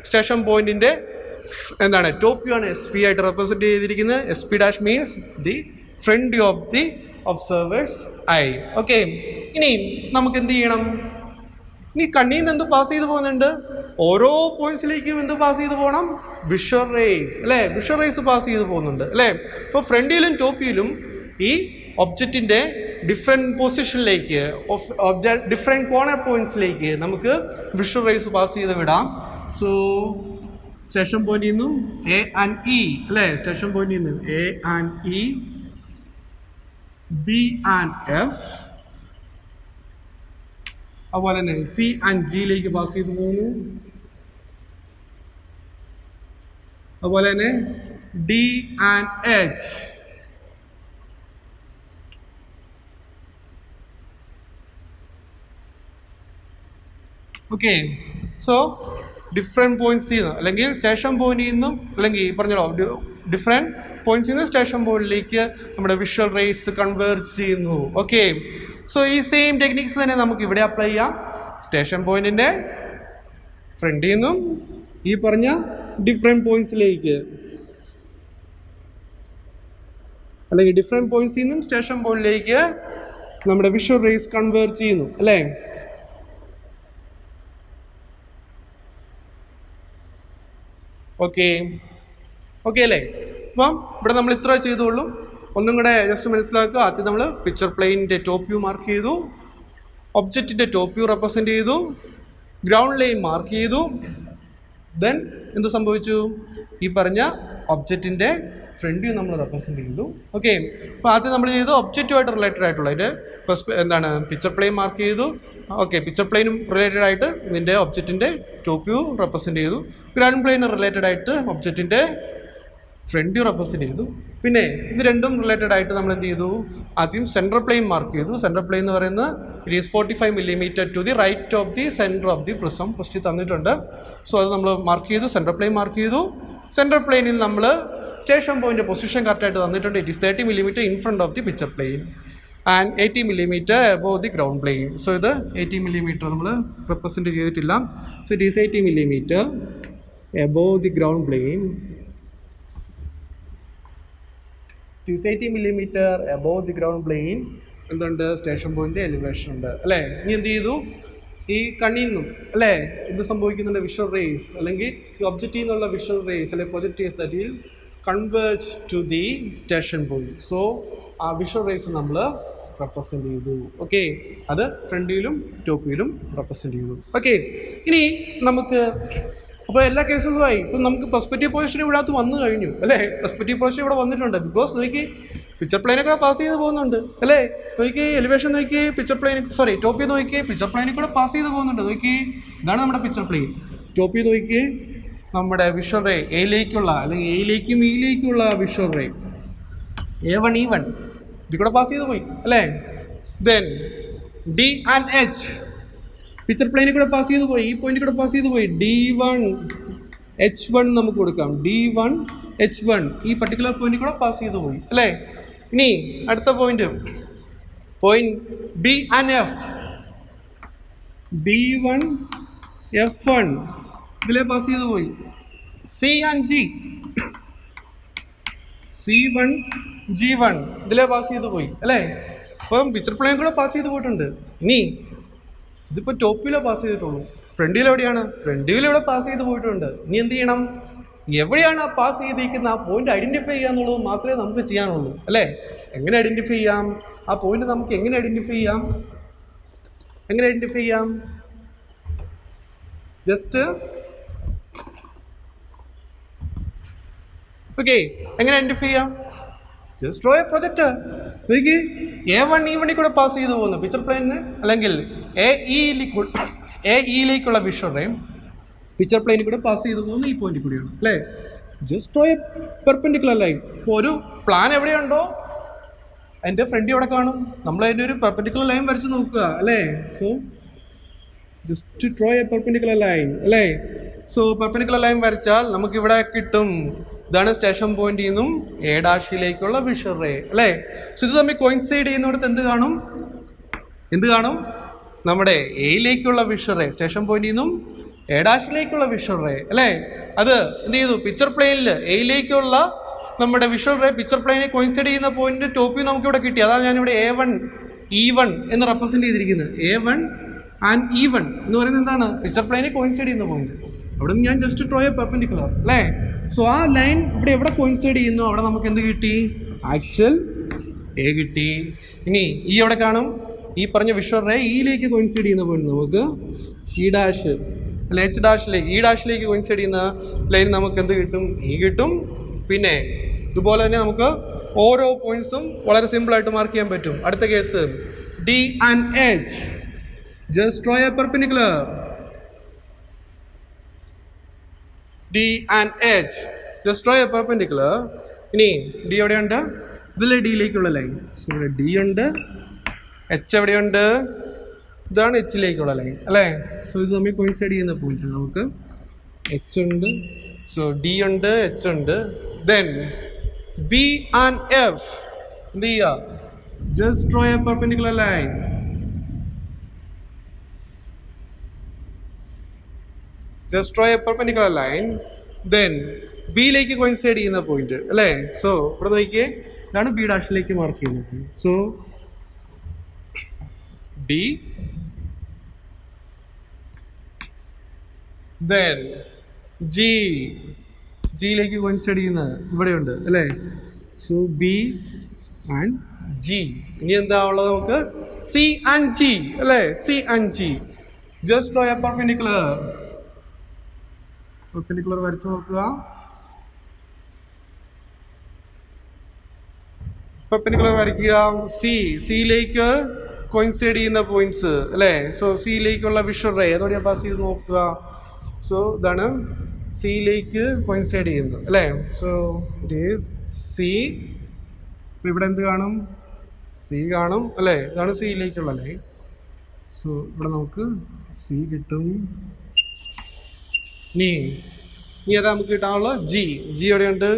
സ്റ്റേഷൻ പോയിന്റിന്റെ എന്താണ്? ടോപ്പ് വ്യൂ ആണ് SP ആയിട്ട് റെപ്രസെന്റ് ചെയ്തിരിക്കുന്നത്. SP dash means the front view of the observer's eye. Okay, ഇനി നമുക്ക് എന്ത് ചെയ്യണം? ഇനി കണ്ണിൽ നിന്ന് എന്ത് പാസ് ചെയ്ത് പോകുന്നുണ്ട്? ഓരോ പോയിന്റ്സിലേക്കും എന്ത് പാസ് ചെയ്ത് പോകണം? വിഷ്വൽ റേസ് അല്ലേ, വിഷ്വൽ റേസ് പാസ് ചെയ്ത് പോകുന്നുണ്ട് അല്ലേ. ഇപ്പോൾ ഫ്രണ്ടിലും ടോപ്പ് വ്യൂയിലും ഈ ഒബ്ജക്റ്റിൻ്റെ ഡിഫറെൻറ്റ് പൊസിഷനിലേക്ക് ഡിഫറെൻറ്റ് കോർണർ പോയിന്റ്സിലേക്ക് നമുക്ക് വിഷ്വൽ റേസ് പാസ് ചെയ്ത് വിടാം. സോ സ്റ്റേഷൻ പോയിന്റിൽ നിന്നും എ ആൻഡ് ഇ അല്ലേ, സ്റ്റേഷൻ പോയിന്റിൽ നിന്നും A and E, B and F, അതുപോലെ തന്നെ സി ആൻഡ് ജിയിലേക്ക് പാസ് ചെയ്ത് പോകുന്നു. അതുപോലെ തന്നെ D and H, okay. So different പോയിന്റ്സിൽ നിന്ന് അല്ലെങ്കിൽ സ്റ്റേഷൻ പോയിന്റിൽ നിന്നും അല്ലെങ്കിൽ പറഞ്ഞല്ലോ ഡിഫറെൻറ്റ് പോയിന്റ്സിൽ നിന്ന് സ്റ്റേഷൻ പോയിന്റിലേക്ക് നമ്മുടെ വിഷ്വൽ റേസ് കൺവേർജ് ചെയ്യുന്നു. ഓക്കെ. സോ ഈ സെയിം ടെക്നിക്സ് തന്നെ നമുക്ക് ഇവിടെ അപ്ലൈ ചെയ്യാം. സ്റ്റേഷൻ പോയിന്റിൻ്റെ ഫ്രണ്ടിൽ നിന്നും ഈ പറഞ്ഞ ഡിഫറെൻറ്റ് പോയിന്റ്സിലേക്ക് അല്ലെങ്കിൽ ഡിഫറെൻറ്റ് പോയിന്റ്സിൽ നിന്നും സ്റ്റേഷൻ പോയിന്റിലേക്ക് നമ്മുടെ വിഷ്വൽ റേസ് കൺവേർജ് ചെയ്യുന്നു അല്ലേ. ഓക്കെ ഓക്കെ അല്ലേ. അപ്പം ഇവിടെ നമ്മൾ ഇത്ര ചെയ്തോളൂ. ഒന്നും കൂടെ ജസ്റ്റ് മനസ്സിലാക്കുക. ആദ്യം നമ്മൾ പിക്ചർ പ്ലെയിനിൻ്റെ ടോപ്പ് വ്യൂ മാർക്ക് ചെയ്തു, ഒബ്ജക്റ്റിൻ്റെ ടോപ്പ് വ്യൂ റെപ്രസെൻറ്റ് ചെയ്തു, ഗ്രൗണ്ട് ലൈൻ മാർക്ക് ചെയ്തു. ദെൻ എന്ത് സംഭവിച്ചു? ഈ പറഞ്ഞ ഒബ്ജക്റ്റിൻ്റെ ഫ്രണ്ട് വ്യൂ നമ്മൾ റെപ്രസെൻറ്റ് ചെയ്തു. ഓക്കെ. അപ്പോൾ ആദ്യം നമ്മൾ ചെയ്തു ഒബ്ജക്റ്റുമായിട്ട് റിലേറ്റഡ് ആയിട്ടുള്ള അതിൻ്റെ എന്താണ് പിക്ചർ പ്ലെയിൻ മാർക്ക് ചെയ്തു. ഓക്കെ, പിക്ചർ പ്ലെയിനും റിലേറ്റഡ് ആയിട്ട് ഇതിൻ്റെ ഒബ്ജക്റ്റിൻ്റെ ടോപ്പ് വ്യൂ റെപ്രസെൻറ്റ് ചെയ്തു. ഗ്രൗണ്ട് പ്ലെയിന് റിലേറ്റഡ് ആയിട്ട് ഒബ്ജക്റ്റിൻ്റെ ഫ്രണ്ട് വ്യൂ റെപ്രസെൻറ്റ് ചെയ്തു. പിന്നെ ഇത് രണ്ടും റിലേറ്റഡ് ആയിട്ട് നമ്മൾ എന്ത് ചെയ്തു? ആദ്യം സെൻട്രൽ പ്ലെയിൻ മാർക്ക് ചെയ്തു. സെൻട്രൽ പ്ലെയിൻ എന്ന് പറയുന്നത് it is 45 mm to the right of the centre of the prism. Question തന്നിട്ടുണ്ട്. സോ അത് നമ്മൾ മാർക്ക് ചെയ്തു, സെൻട്രൽ പ്ലെയിൻ മാർക്ക് ചെയ്തു. സെൻട്രൽ പ്ലെയിനിൽ നമ്മൾ സ്റ്റേഷൻ പോയിന്റ് പൊസിഷൻ കറക്റ്റായിട്ട് തന്നിട്ടുണ്ട്. It is 30 mm in front of the picture plane and 80 mm above the ground plane. So ഇത് 80 mm നമ്മൾ റെപ്രസെൻറ്റ് ചെയ്തിട്ടില്ല. So it is 80 mm above the ground plain. It is 80 mm above the ground plain. എന്തുണ്ട്? Station point elevation ഉണ്ട് അല്ലേ. ഇനി എന്ത് ചെയ്തു? ഈ കണ്ണിൽ നിന്നും അല്ലേ ഇത് സംഭവിക്കുന്നുണ്ട് വിഷ്വൽ റേസ് അല്ലെങ്കിൽ ഈ ഒബ്ജക്റ്റിൽ നിന്നുള്ള വിഷ്വൽ റേസ് അല്ലെങ്കിൽ projectives that will converge to the station point. So ആ വിഷ്വൽ റേസ് നമ്മൾ റെപ്രസെൻറ്റ് ചെയ്തു. ഓക്കെ, അത് ഫ്രണ്ട് വ്യൂയിലും ടോപ്പ് വ്യൂയിലും റെപ്രസെൻറ്റ് ചെയ്തു. ഓക്കെ, ഇനി നമുക്ക് അപ്പോൾ എല്ലാ കേസസുമായി ഇപ്പം നമുക്ക് പെർസ്പെക്റ്റീവ് പൊസിഷൻ ഇവിടെ അകത്ത് വന്നു കഴിഞ്ഞു അല്ലേ. പെർസ്പെക്റ്റീവ് പൊസിഷൻ ഇവിടെ വന്നിട്ടുണ്ട്. ബിക്കോസ് നോക്കി പിക്ചർ പ്ലെയിനൊക്കെ പാസ് ചെയ്ത് പോകുന്നുണ്ട് അല്ലേ. നോക്കി എലിവേഷൻ നോക്കി പിക്ചർ പ്ലെയിൻ ടോപ്പ് ചെയ്ത് നോക്കി പിക്ചർ പ്ലെയിനിൽ കൂടെ പാസ് ചെയ്ത് പോകുന്നുണ്ട്. നോക്കി ഇതാണ് നമ്മുടെ പിക്ചർ പ്ലെയിൻ. ടോപ്പ് ചെയ്ത് നോക്കി നമ്മുടെ വിഷ്വൽ റേ എയിലേക്കുള്ള അല്ലെങ്കിൽ എയിലേക്കും ഇയിലേക്കുള്ള വിഷ്വൽ റേ A1 E1 ഇതിൽ കൂടെ പാസ് ചെയ്ത് പോയി അല്ലേ. Then D and H picture പ്ലെയിനിൽ കൂടെ പാസ് ചെയ്ത് പോയി. ഈ പോയിന്റിൽ കൂടെ പാസ് ചെയ്ത് പോയി. D1 H1 നമുക്ക് കൊടുക്കാം. D1 H1 ഈ പർട്ടിക്കുലർ പോയിന്റിൽ കൂടെ പാസ് ചെയ്ത് പോയി അല്ലേ. ഇനി അടുത്ത point B and F. B1 F1 ഇതിലെ പാസ് ചെയ്ത് പോയി. C and G C1 G1 ഇതിലെ പാസ് ചെയ്ത് പോയി അല്ലേ. അപ്പം പിക്ചർ പ്ലെയിൻ കൂടെ പാസ് ചെയ്ത് പോയിട്ടുണ്ട്. ഇനി ഇതിപ്പോൾ ടോപ്പ് വ്യൂവിലെ പാസ് ചെയ്തിട്ടുള്ളൂ. ഫ്രണ്ട് വ്യൂവിൽ എവിടെയാണ്? ഫ്രണ്ട് വ്യൂവിൽ ഇവിടെ പാസ് ചെയ്ത് പോയിട്ടുണ്ട്. ഇനി എന്ത് ചെയ്യണം? എവിടെയാണ് ആ പാസ് ചെയ്തിരിക്കുന്ന ആ പോയിന്റ് ഐഡൻറ്റിഫൈ ചെയ്യുക എന്നുള്ളത് മാത്രമേ നമുക്ക് ചെയ്യാനുള്ളൂ അല്ലേ. എങ്ങനെ ഐഡൻറ്റിഫൈ ചെയ്യാം? ആ പോയിന്റ് നമുക്ക് എങ്ങനെ ഐഡൻറ്റിഫൈ ചെയ്യാം? ജസ്റ്റ് ഓക്കെ, എങ്ങനെ ഐഡൻറ്റിഫൈ ചെയ്യാം? Just draw A project. നോക്കി A1 E1 കൂടെ പാസ് ചെയ്ത് പോകുന്നു പിക്ചർ പ്ലെയിനിന് അല്ലെങ്കിൽ ഇയിലേക്കുള്ള വിഷ്വൽ റേ പിക്ചർ പ്ലെയിനിൽ കൂടെ പാസ് ചെയ്ത് പോകുന്നു ഈ പോയിന്റിൽ കൂടിയാണ് അല്ലേ. Just draw a perpendicular line. ഇപ്പോൾ ഒരു പ്ലാൻ എവിടെയുണ്ടോ അതിൻ്റെ ഫ്രണ്ട് എവിടെ കാണും? നമ്മൾ അതിൻ്റെ ഒരു പെർപെൻഡിക്കുലർ ലൈൻ വരച്ച് നോക്കുക അല്ലേ. So just draw a perpendicular line അല്ലേ. സോ പെർപെൻഡിക്കുലർ ലൈൻ വരച്ചാൽ നമുക്കിവിടെ കിട്ടും. ഇതാണ് സ്റ്റേഷൻ പോയിന്റിൽ നിന്നും A' വിഷ്വൽ റേ അല്ലേ. സോ ഇത് തമ്മിൽ കോയിൻസൈഡ് ചെയ്യുന്നിടത്ത് എന്ത് കാണും? നമ്മുടെ എയിലേക്കുള്ള വിഷ്വൽ റേ സ്റ്റേഷൻ പോയിന്റിൽ നിന്നും A' വിഷ്വൽ റേ അല്ലേ. അത് എന്ത് ചെയ്തു? പിക്ചർ പ്ലെയിനിൽ എയിലേക്കുള്ള നമ്മുടെ വിഷ്വൽ റേ പിക്ചർ പ്ലെയിനിൽ കോയിൻസൈഡ് ചെയ്യുന്ന പോയിന്റ് ടോപ്പിൽ നമുക്കിവിടെ കിട്ടി. അതാണ് ഞാനിവിടെ A1 E1 എന്ന് റെപ്രസെൻറ്റ് ചെയ്തിരിക്കുന്നത്. A1 ആൻഡ് E1 എന്ന് പറയുന്നത് എന്താണ്? പിക്ചർ പ്ലെയിനിൽ കോയിൻസൈഡ് ചെയ്യുന്ന പോയിന്റ്. അവിടെ നിന്ന് ഞാൻ ജസ്റ്റ് ഡ്രോ എ പെർപെൻഡിക്കുലർ അല്ലേ. സോ ആ ലൈൻ ഇവിടെ എവിടെ കോയിൻസൈഡ് ചെയ്യുന്നു അവിടെ നമുക്ക് എന്ത് കിട്ടി? ആക്ച്വൽ എ കിട്ടി. ഇനി ഈ എവിടെ കാണും? ഈ പറഞ്ഞ വിഷ്വൽ റേ ഇയിലേക്ക് കോയിൻസൈഡ് ചെയ്യുന്ന പോയിന്റ് നമുക്ക് ഇ ഡാഷ് അല്ലെ എച്ച് ഡാഷിലേക്ക് ഇ ഡാഷിലേക്ക് കോയിൻസൈഡ് ചെയ്യുന്ന ലൈൻ നമുക്ക് എന്ത് കിട്ടും? ഇ കിട്ടും. പിന്നെ ഇതുപോലെ തന്നെ നമുക്ക് ഓരോ പോയിന്റ്സും വളരെ സിമ്പിളായിട്ട് മാർക്ക് ചെയ്യാൻ പറ്റും. അടുത്ത case D and H, just draw a perpendicular. D and H, just draw a perpendicular. ഇനി ഡി എവിടെയുണ്ട്? ഇതിലെ ഡിയിലേക്കുള്ള ലൈൻ. സോ ഇവിടെ ഡി ഉണ്ട്, എച്ച് എവിടെയുണ്ട്? ഇതാണ് എച്ചിലേക്കുള്ള ലൈൻ അല്ലേ. സോ ഇത് തമ്മിൽ കോയിൻസൈഡ് ചെയ്യുന്ന പോയിന്റ് നമുക്ക് എച്ച് ഉണ്ട്. സോ ഡി ഉണ്ട്, എച്ച് ഉണ്ട്. ദെൻ ബി ആൻഡ് എഫ് എന്ത് ചെയ്യുക? Just draw a perpendicular line. Just draw a perpendicular line. Then ബിയിലേക്ക് കോയിൻസൈഡ് ചെയ്യുന്ന പോയിന്റ് അല്ലേ. സോ ഇവിടെ നോക്കിയേ, ഇതാണ് ബി ഡാഷിലേക്ക് മാർക്ക് ചെയ്യുന്നത്. സോ ഡി, ദെൻ ജി, ജിയിലേക്ക് കോയിൻസൈഡ് ചെയ്യുന്നത് ഇവിടെയുണ്ട് അല്ലേ. So B and G. ഇനി എന്താ ഉള്ളത് നമുക്ക്? സി ആൻഡ് ജി അല്ലേ. C and G, just draw a perpendicular. Perpendicular വരച്ചു നോക്കുക. പെർപെൻഡിക്കുലർ വരയ്ക്കുക. സിയിലേക്ക് കോയിൻസൈഡ് ചെയ്യുന്ന പോയിന്റ്സ് അല്ലേ. സോ സിയിലേക്കുള്ള വിഷ്വൽ റേ അതോടെ പാസ് ചെയ്ത് നോക്കുക. സോ ഇതാണ് സിയിലേക്ക് കോയിൻസൈഡ് ചെയ്യുന്നത് അല്ലേ. So it is C. ഇവിടെ എന്ത് കാണും? സി കാണും അല്ലേ. ഇതാണ് സിയിലേക്കുള്ള ലൈൻ. സോ ഇവിടെ നമുക്ക് സി കിട്ടും. ഇനി ഏതാ നമുക്ക് കിട്ടാനുള്ള? ജി. ജി എവിടെയുണ്ട്?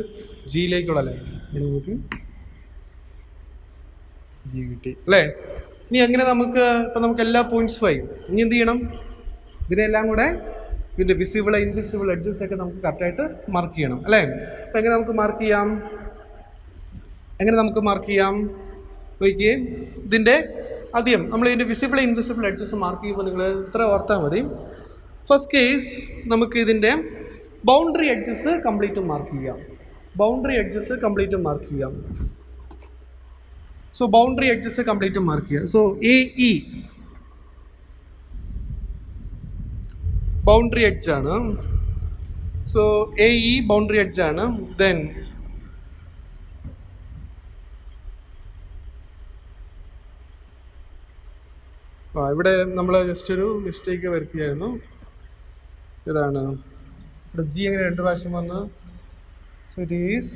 ജിയിലേക്കുള്ള ലൈൻ. ഇവിടെ നമുക്ക് ജി കിട്ടി അല്ലേ. ഇനി എങ്ങനെ നമുക്ക് ഇപ്പം നമുക്ക് എല്ലാ പോയിന്റ്സും ആയി. ഇനി എന്ത് ചെയ്യണം? ഇതിനെല്ലാം കൂടെ ഇതിൻ്റെ വിസിബിൾ ഇൻവിസിബിൾ എഡ്ജസ് ഒക്കെ നമുക്ക് കറക്റ്റായിട്ട് മാർക്ക് ചെയ്യണം അല്ലേ. അപ്പം എങ്ങനെ നമുക്ക് മാർക്ക് ചെയ്യാം? നോക്കിയേ, ഇതിൻ്റെ ആദ്യം നമ്മൾ ഇതിൻ്റെ വിസിബിൾ ഇൻവിസിബിൾ എഡ്ജസ് മാർക്ക് ചെയ്യുമ്പോൾ നിങ്ങൾ ഇത്ര ഓർത്താൽ മതി. ഫസ്റ്റ് കേസ് നമുക്ക് ഇതിൻ്റെ ബൗണ്ടറി എഡ്ജസ് കംപ്ലീറ്റ് മാർക്ക് ചെയ്യാം. So boundary edges complete mark ചെയ്യാം. So A E boundary edge ആണ്. So A E boundary edge ആണ്. ദെൻ ഇവിടെ നമ്മൾ ജസ്റ്റ് ഒരു മിസ്റ്റേക്ക് വരുത്തിയായിരുന്നു. ഇതാണ് ഇവിടെ ജി എങ്ങനെ 2 പ്രാവശ്യം വന്ന്. So it is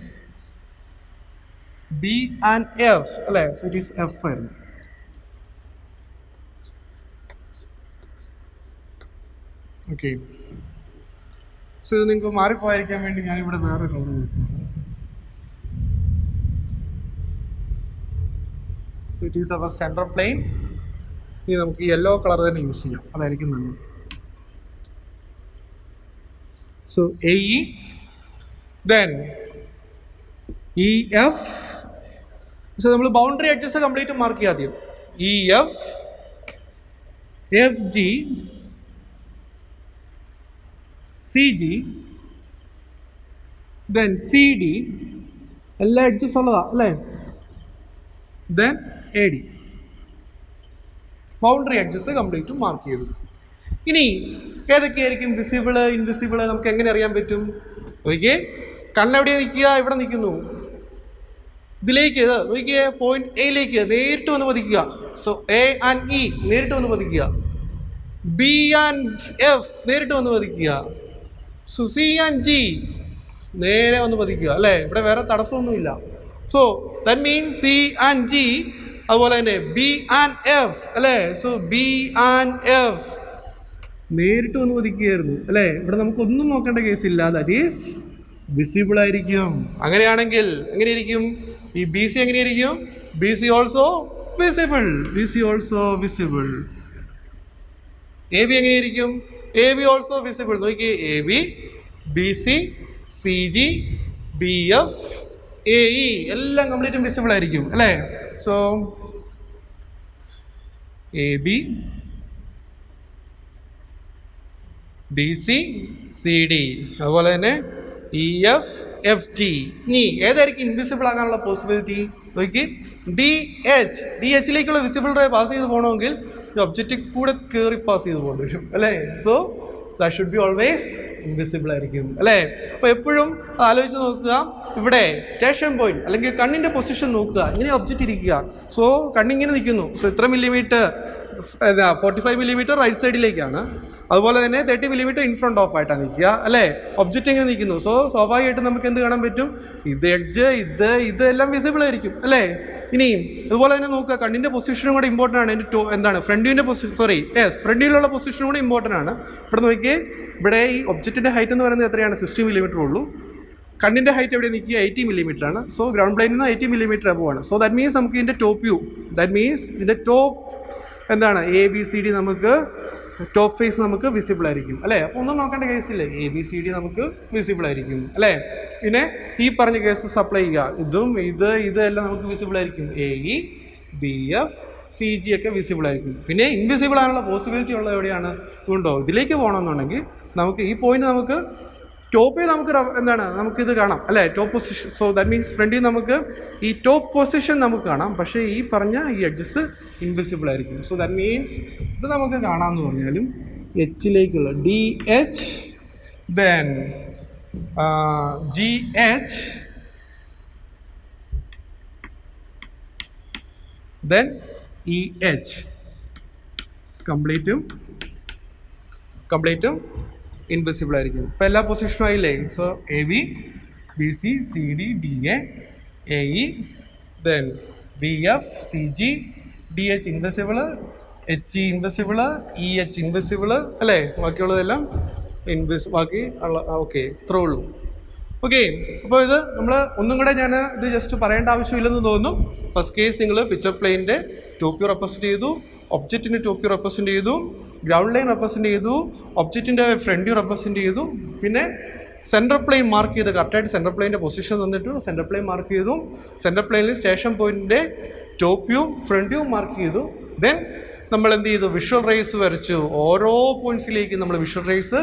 B and F അല്ലേ. സോ ഇറ്റ് ഈസ് എഫ് ആയിരുന്നു. ഓക്കെ. സോ ഇത് നിങ്ങൾക്ക് മാറിപ്പോയിരിക്കാൻ വേണ്ടി ഞാനിവിടെ വേറെ കളർ കൊടുക്കുന്നു. So it is our central plane. ഇനി നമുക്ക് യെല്ലോ കളർ തന്നെ യൂസ് ചെയ്യാം, അതായിരിക്കും നല്ലത്. So A E, then E F. So നമ്മൾ ബൗണ്ടറി എഡ്ജസ് കംപ്ലീറ്റ് മാർക്ക് ചെയ്യാം ആദ്യം. E F, F G, C G, then C D, എല്ലാ എഡ്ജസ് ഉള്ളതാ അല്ലേ. Then A D, boundary edges complete mark ചെയ്തു. ഇനി ഏതൊക്കെയായിരിക്കും വിസിബിള് ഇൻവിസിബിള് നമുക്ക് എങ്ങനെ അറിയാൻ പറ്റും? നോക്കിയേ, കണ്ണെവിടെ നിൽക്കുക? ഇവിടെ നിൽക്കുന്നു. ഇതിലേക്ക് നോക്കിയേ, പോയിന്റ് എയിലേക്ക് നേരിട്ട് വന്ന് പതിക്കുക. സോ എ ആൻഡ് ഇ നേരിട്ട് വന്ന് പതിക്കുക. ബി ആൻഡ് എഫ് നേരിട്ട് വന്ന് പതിക്കുക. സോ സി ആൻഡ് ജി നേരെ വന്ന് പതിക്കുക അല്ലേ. ഇവിടെ വേറെ തടസ്സമൊന്നുമില്ല. So that means C and G, അതുപോലെ തന്നെ ബി ആൻഡ് എഫ് അല്ലേ. സോ ബി ആൻഡ് എഫ് നേരിട്ട് വന്ന് പതിക്കുകയായിരുന്നു അല്ലേ. ഇവിടെ നമുക്കൊന്നും നോക്കേണ്ട കേസില്ല. ദാറ്റ് ഈസ് വിസിബിൾ ആയിരിക്കും. അങ്ങനെയാണെങ്കിൽ എങ്ങനെയായിരിക്കും ഈ ബി സി? എങ്ങനെയായിരിക്കും? B C also visible. A B എങ്ങനെയായിരിക്കും? A B also visible. നോക്കിയേ, A B, B C, C G, B F, A E എല്ലാം കംപ്ലീറ്റും വിസിബിൾ ആയിരിക്കും അല്ലേ. So A B, BC CD, അതുപോലെ തന്നെ EF FG. ഇനി ഏതായിരിക്കും ഇൻവിസിബിൾ ആകാനുള്ള പോസിബിലിറ്റി നോക്കി? DHയിലേക്കുള്ള വിസിബിൾ റേ പാസ് ചെയ്ത് പോകണമെങ്കിൽ ഈ ഒബ്ജക്റ്റിൽ കൂടെ കയറി പാസ് ചെയ്ത് പോകേണ്ടി വരും അല്ലേ? So that should be always invisible ആയിരിക്കും അല്ലേ? അപ്പോൾ എപ്പോഴും ആലോചിച്ച് നോക്കുക, ഇവിടെ സ്റ്റേഷൻ പോയിന്റ് അല്ലെങ്കിൽ കണ്ണിൻ്റെ പൊസിഷൻ നോക്കുക, ഇങ്ങനെ ഒബ്ജക്റ്റ് ഇരിക്കുക. സോ കണ്ണിങ്ങനെ നിൽക്കുന്നു. സോ ഇത്ര മില്ലിമീറ്റർ 45 മില്ലിമീറ്റർ റൈറ്റ് സൈഡിലേക്കാണ്, അതുപോലെ തന്നെ 30 മില്ലിമീറ്റർ ഇൻ ഫ്രണ്ട് ഓഫ് ആയിട്ടാണ് നിൽക്കുക അല്ലേ? ഒബ്ജക്റ്റ് എങ്ങനെ നിൽക്കുന്നു. സോ സ്വാഭാവികമായിട്ടും നമുക്ക് എന്ത് കാണാൻ പറ്റും? ഇത് എഡ്ജ്, ഇതെല്ലാം വിസിബിൾ ആയിരിക്കും അല്ലേ? ഇനിയും അതുപോലെ തന്നെ നോക്കുക, കണ്ണിൻ്റെ പൊസിഷനും കൂടെ ഇമ്പോർട്ടൻ്റ് ആണ്. എൻ്റെ എന്താണ് ഫ്രണ്ടിൻ്റെ ഫ്രണ്ടിലുള്ള പൊസിഷനും കൂടെ ഇമ്പോർട്ടൻ്റ് ആണ്. ഇവിടെ നോക്കിയേ, ഇവിടെ ഈ ഒബ്ജക്റ്റിൻ്റെ ഹൈറ്റ് എന്ന് പറയുന്നത് എത്രയാണ്? 60 മില്ലിമീറ്റർ ഉള്ളൂ. കണ്ണിൻ്റെ ഹൈറ്റ് എവിടെ നിൽക്കുക? 80 മില്ലിമീറ്റർ ആണ്. സോ ഗ്രൗണ്ട് പ്ലെയിനിൽ നിന്ന് 80 മില്ലിമീറ്റർ അബവ് ആണ്. സോ ദാറ്റ് മീൻസ് നമുക്ക് ഇതിൻ്റെ ടോപ്പ് വ്യൂ, ദാറ്റ് മീൻസ് ഇതിൻ്റെ ടോപ്പ് എന്താണ് ABCD നമുക്ക് ടോപ്പ് ഫേസ് നമുക്ക് വിസിബിൾ ആയിരിക്കും അല്ലേ? അപ്പോൾ ഒന്നും നോക്കേണ്ട കേസില്ലേ, ABCD നമുക്ക് വിസിബിൾ ആയിരിക്കും അല്ലേ? പിന്നെ ഈ പറഞ്ഞ കേസസ് അപ്ലൈ ചെയ്യുക, ഇതെല്ലാം നമുക്ക് വിസിബിൾ ആയിരിക്കും. AE BF CG ഒക്കെ വിസിബിൾ ആയിരിക്കും. പിന്നെ ഇൻവിസിബിൾ ആണുള്ള പോസിബിലിറ്റി ഉള്ളത് എവിടെയാണ്? ഉണ്ടോ? ഇതിലേക്ക് പോകണമെന്നുണ്ടെങ്കിൽ നമുക്ക് ഈ പോയിന്റ് നമുക്ക് ടോപ്പിൽ നമുക്ക് എന്താണ് നമുക്കിത് കാണാം അല്ലേ? Top position. So that means ഫ്രണ്ടിൽ നമുക്ക് ഈ ടോപ്പ് പൊസിഷൻ നമുക്ക് കാണാം, പക്ഷേ ഈ പറഞ്ഞ ഈ എഡ്ജസ് ഇൻവിസിബിൾ ആയിരിക്കും. സോ ദാറ്റ് മീൻസ് ഇത് നമുക്ക് കാണാമെന്ന് പറഞ്ഞാലും എച്ചിലേക്കുള്ള DH, then GH, then EH കംപ്ലീറ്റും ഇൻവിസിബിൾ ആയിരിക്കും. ഇപ്പോൾ എല്ലാ പൊസിഷനും ആയില്ലേ? So AB BC CD DA AE ദെൻ BF CG DH invisible, HE invisible, EH invisible അല്ലേ? ബാക്കിയുള്ളതെല്ലാം ബാക്കി ഉള്ള ഓക്കെ, ഇത്രേ ഉള്ളൂ. ഓക്കെ, അപ്പോൾ ഇത് നമ്മൾ ഒന്നും കൂടെ ഞാൻ ഇത് ജസ്റ്റ് പറയേണ്ട ആവശ്യമില്ലെന്ന് തോന്നുന്നു. ഫസ്റ്റ് കേസ് നിങ്ങൾ പിക്ചർ പ്ലെയിനിൻ്റെ ടോപ്പ് വ്യൂ റെപ്രസെൻറ്റ് ചെയ്തു, ഒബ്ജക്റ്റിൻ്റെ ടോപ്പ് വ്യൂ റെപ്രസെൻറ്റ് ചെയ്തു, ഗ്രൗണ്ട് ലൈൻ റെപ്രസെൻറ്റ് ചെയ്തു, ഒബ്ജക്റ്റിൻ്റെ ഫ്രണ്ട് വ്യൂ റെപ്രസെൻറ്റ് ചെയ്തു, പിന്നെ സെൻട്രൽ പ്ലെയിൻ മാർക്ക് ചെയ്ത് കറക്റ്റായിട്ട് സെൻട്രൽ പ്ലെയിൻ്റെ പൊസിഷൻ തന്നിട്ടു സെൻട്രൽ പ്ലെയിൻ മാർക്ക് ചെയ്തു, സെൻട്രൽ പ്ലെയിനിൽ സ്റ്റേഷൻ പോയിൻറ്റിൻ്റെ top view front view mark ചെയ്തു. ദെൻ നമ്മൾ എന്ത് ചെയ്തു? വിഷ്വൽ റേസ് വരച്ചു. ഓരോ പോയിൻറ്റ്സിലേക്ക് നമ്മൾ വിഷ്വൽ റേസ്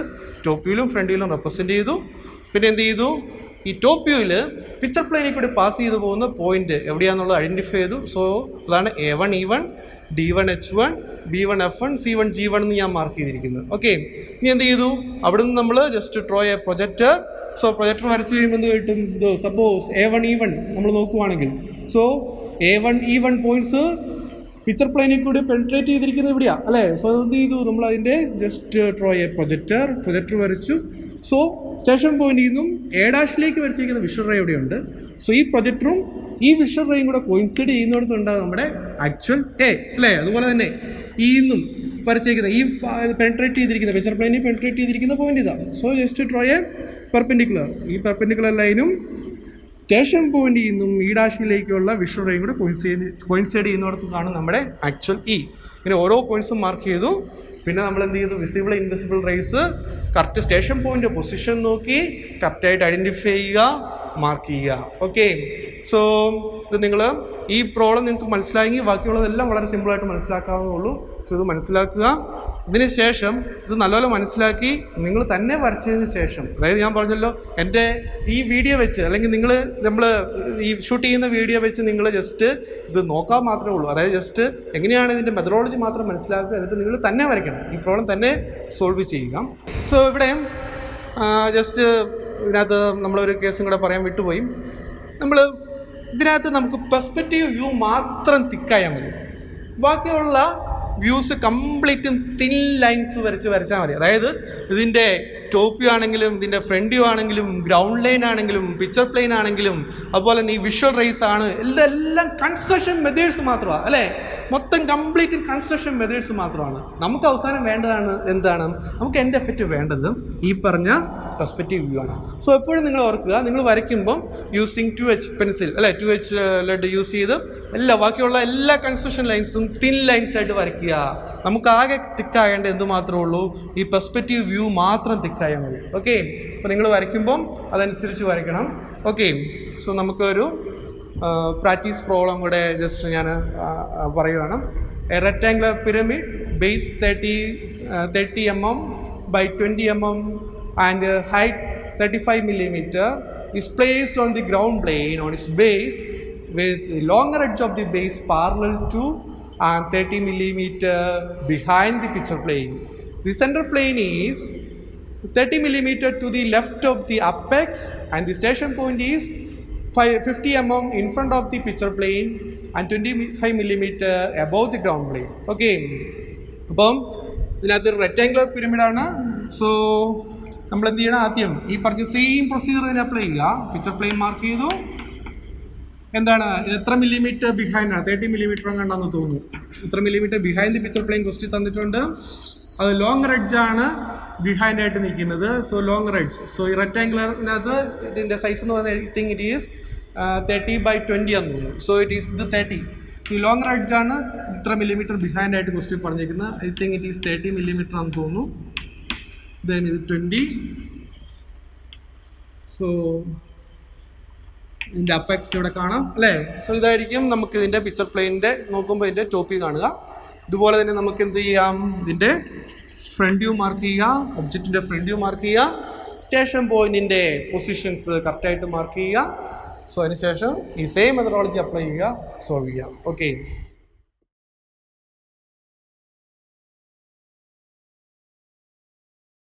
ടോപ്പ് വ്യൂയിലും ഫ്രണ്ട് വ്യൂയിലും റെപ്രസെൻറ്റ് ചെയ്തു. പിന്നെ എന്ത് ചെയ്തു? ഈ ടോപ്പ് വ്യൂവിൽ പിക്ചർ പ്ലെയിനിൽ കൂടി പാസ് ചെയ്തു പോകുന്ന പോയിന്റ് എവിടെയാണെന്നുള്ളത് ഐഡൻറ്റിഫൈ ചെയ്തു. സോ അതാണ് A1 E1 D1 H1 B1 F1 C1 G1 എന്ന് ഞാൻ മാർക്ക് ചെയ്തിരിക്കുന്നത്. ഓക്കെ, ഇനി എന്ത് ചെയ്തു? അവിടെ നിന്ന് നമ്മൾ just draw A projector. So projector വരച്ചു കഴിയുമ്പോൾ എന്ത് കിട്ടും? സപ്പോസ് A1 E1 നമ്മൾ നോക്കുവാണെങ്കിൽ, so A1 E1 points picture പ്ലെയിനിൽ കൂടി പെൻട്രേറ്റ് ചെയ്തിരിക്കുന്നത് ഇവിടെയാണ് അല്ലേ? സോ എന്ത് ചെയ്തു? നമ്മൾ അതിൻ്റെ ജസ്റ്റ് ഡ്രോ എ പ്രൊജക്ടർ വരച്ചു. സോ സ്റ്റേഷൻ പോയിന്റിൽ നിന്നും A' വരച്ചിരിക്കുന്ന വിഷ്വൽ റേ എവിടെയുണ്ട്? സോ ഈ പ്രൊജക്ടറും ഈ വിഷ്വൽ റേയും കൂടെ കോയിൻസൈഡ് ചെയ്യുന്നിടത്തുണ്ടാകും നമ്മുടെ ആക്ച്വൽ A അല്ലേ? അതുപോലെ തന്നെ ഈ നിന്നും വരച്ചിരിക്കുന്ന ഈ പെൻട്രേറ്റ് ചെയ്തിരിക്കുന്ന പിക്ചർ പ്ലെയിനിൽ പെൻട്രേറ്റ് ചെയ്തിരിക്കുന്ന പോയിന്റ് ഇതാണ്. So just draw a perpendicular. ഈ പെർപെൻഡിക്കുലർ ലൈനും സ്റ്റേഷൻ പോയിന്റിൽ നിന്നും E' വിഷ്വൽ റേയും കൂടെ കോയിൻസൈഡ് ചെയ്യുന്നിടത്താണ് നമ്മുടെ ആക്ച്വൽ E. ഇങ്ങനെ ഓരോ പോയിന്റ്സും മാർക്ക് ചെയ്തു. പിന്നെ നമ്മൾ എന്ത് ചെയ്തു? Visible invisible rays correct station point position നോക്കി കറക്റ്റായിട്ട് ഐഡൻറ്റിഫൈ ചെയ്യുക, മാർക്ക് ചെയ്യുക. ഓക്കെ, സോ ഇത് നിങ്ങൾ ഈ പ്രോബ്ലം നിങ്ങൾക്ക് മനസ്സിലായെങ്കിൽ ബാക്കിയുള്ളതെല്ലാം വളരെ സിമ്പിളായിട്ട് മനസ്സിലാക്കാവുന്നേ. സോ ഇത് മനസ്സിലാക്കുക. ഇതിന് ശേഷം ഇത് നല്ലപോലെ മനസ്സിലാക്കി നിങ്ങൾ തന്നെ വരച്ചതിന് ശേഷം, അതായത് ഞാൻ പറഞ്ഞല്ലോ എൻ്റെ ഈ വീഡിയോ വെച്ച് അല്ലെങ്കിൽ നമ്മൾ ഈ ഷൂട്ട് ചെയ്യുന്ന വീഡിയോ വെച്ച് നിങ്ങൾ ജസ്റ്റ് ഇത് നോക്കാൻ മാത്രമേ ഉള്ളൂ. അതായത് ജസ്റ്റ് എങ്ങനെയാണ് ഇതിൻ്റെ മെത്തഡോളജി മാത്രം മനസ്സിലാക്കുക, എന്നിട്ട് നിങ്ങൾ തന്നെ വരയ്ക്കണം, ഈ പ്രോബ്ലം തന്നെ സോൾവ് ചെയ്യുക. സോ ഇവിടെ ജസ്റ്റ് ഇതിനകത്ത് നമ്മളൊരു കേസും കൂടെ പറയാൻ വിട്ടുപോയി. ഇതിനകത്ത് നമുക്ക് പെർസ്പെക്റ്റീവ് വ്യൂ മാത്രം തിക്കായാൽ മതി. ബാക്കിയുള്ള വ്യൂസ് കംപ്ലീറ്റും തിൻ ലൈൻസ് വരച്ചാൽ മതി. അതായത് ഇതിൻ്റെ ടോപ്പ് വ്യൂ ആണെങ്കിലും ഇതിൻ്റെ ഫ്രണ്ട് വ്യൂ ആണെങ്കിലും ഗ്രൗണ്ട് ലൈൻ ആണെങ്കിലും പിക്ചർ പ്ലെയിൻ ആണെങ്കിലും അതുപോലെ തന്നെ ഈ വിഷ്വൽ റേസ് ആണ് എല്ലാം കൺസ്ട്രക്ഷൻ മെത്തേഡ്സ് മാത്രമാണ് അല്ലേ? മൊത്തം കംപ്ലീറ്റ് കൺസ്ട്രക്ഷൻ മെത്തേഡ്സ് മാത്രമാണ്. നമുക്ക് അവസാനം വേണ്ടതാണ് എന്താണ്? നമുക്ക് എൻ്റെ എഫക്റ്റ് വേണ്ടത് ഈ പറഞ്ഞ പെർസ്പെക്റ്റീവ് വ്യൂ ആണ്. സോ എപ്പോഴും നിങ്ങൾ ഓർക്കുക, നിങ്ങൾ വരയ്ക്കുമ്പം യൂസിങ് 2H പെൻസിൽ അല്ലേ, 2H ലെഡ് യൂസ് ചെയ്ത് ബാക്കിയുള്ള എല്ലാ കൺസ്ട്രക്ഷൻ ലൈൻസും തിൻ ലൈൻസ് ആയിട്ട് വരയ്ക്കുക. നമുക്ക് ആകെ തിക്കാകേണ്ട എന്ത് മാത്രമേ ഉള്ളൂ? ഈ പെർസ്പെക്റ്റീവ് വ്യൂ മാത്രം തിക്കായാൽ മതി. ഓക്കെ, അപ്പോൾ നിങ്ങൾ വരയ്ക്കുമ്പം അതനുസരിച്ച് വരയ്ക്കണം. ഓക്കെ, സോ നമുക്കൊരു പ്രാക്ടീസ് പ്രോബ്ലം കൂടെ ജസ്റ്റ് ഞാൻ പറയുകയാണ്. A rectangular pyramid base 30 mm, by 20 mm and height 35 millimeter is placed on the ground plane on its base with the longer edge of the base parallel to and 30 millimeter behind the picture plane. The center plane is 30 millimeter to the left of the apex and the station point is 50 mm in front of the picture plane and 25 millimeter above the ground plane. Okay. അപ്പം ഇതിനകത്ത് rectangular പിരമിഡാണ്. So നമ്മൾ എന്ത് ചെയ്യണം, ആദ്യം ഈ പറഞ്ഞ same procedure തന്നെ apply ചെയ്യുക. പിക്ചർ പ്ലെയിൻ മാർക്ക് ചെയ്തു. എന്താണ് എത്ര മില്ലിമീറ്റർ ബിഹൈൻഡ് ആണ്, 30 മില്ലിമീറ്റർ കണ്ടെന്ന് തോന്നുന്നു. എത്ര millimetre behind the picture plain question തന്നിട്ടുണ്ട്. അത് ലോങ് റെഡ്ജ് ആണ് ബിഹൈൻഡ് ആയിട്ട് നിൽക്കുന്നത്. So long റെഡ്ജ്. സോ ഈ റെക്ടാങ്കുലറിനകത്ത് ഇതിൻ്റെ സൈസ് എന്ന് പറയുന്നത് ഐ തിങ്ക് ഇറ്റ് ഈസ് 30/20 എന്ന് തോന്നുന്നു. സോ ഇറ്റ് ഈസ് ഇത് 30. ഈ ലോങ് റെഡ്ജ് ആണ് ഇത്ര മില്ലിമീറ്റർ ബിഹൈൻഡ് ആയിട്ട് ക്വസ്റ്റ്യൻ പറഞ്ഞിരിക്കുന്നത്. I think it is 30 millimetre ആണെന്ന് തോന്നുന്നു. ദെൻ ഇത് 20. സോ ഇതിൻ്റെ അപ്പെക്സ് ഇവിടെ കാണാം അല്ലേ. സോ ഇതായിരിക്കും നമുക്ക് ഇതിൻ്റെ പിക്ചർ പ്ലെയിനിൻ്റെ നോക്കുമ്പോൾ ഇതിൻ്റെ ടോപ്പിൽ കാണുക. ഇതുപോലെ തന്നെ നമുക്ക് എന്ത് ചെയ്യാം, ഇതിൻ്റെ ഫ്രണ്ട് വ്യൂ മാർക്ക് ചെയ്യുക, ഒബ്ജക്റ്റിൻ്റെ ഫ്രണ്ട് വ്യൂ മാർക്ക് ചെയ്യുക, സ്റ്റേഷൻ പോയിൻറ്റിൻ്റെ പൊസിഷൻസ് കറക്റ്റായിട്ട് മാർക്ക് ചെയ്യുക. സോ അതിനുശേഷം ഈ സെയിം മെത്തഡോളജി അപ്ലൈ ചെയ്യുക, സോൾവ് ചെയ്യുക. ഓക്കെ.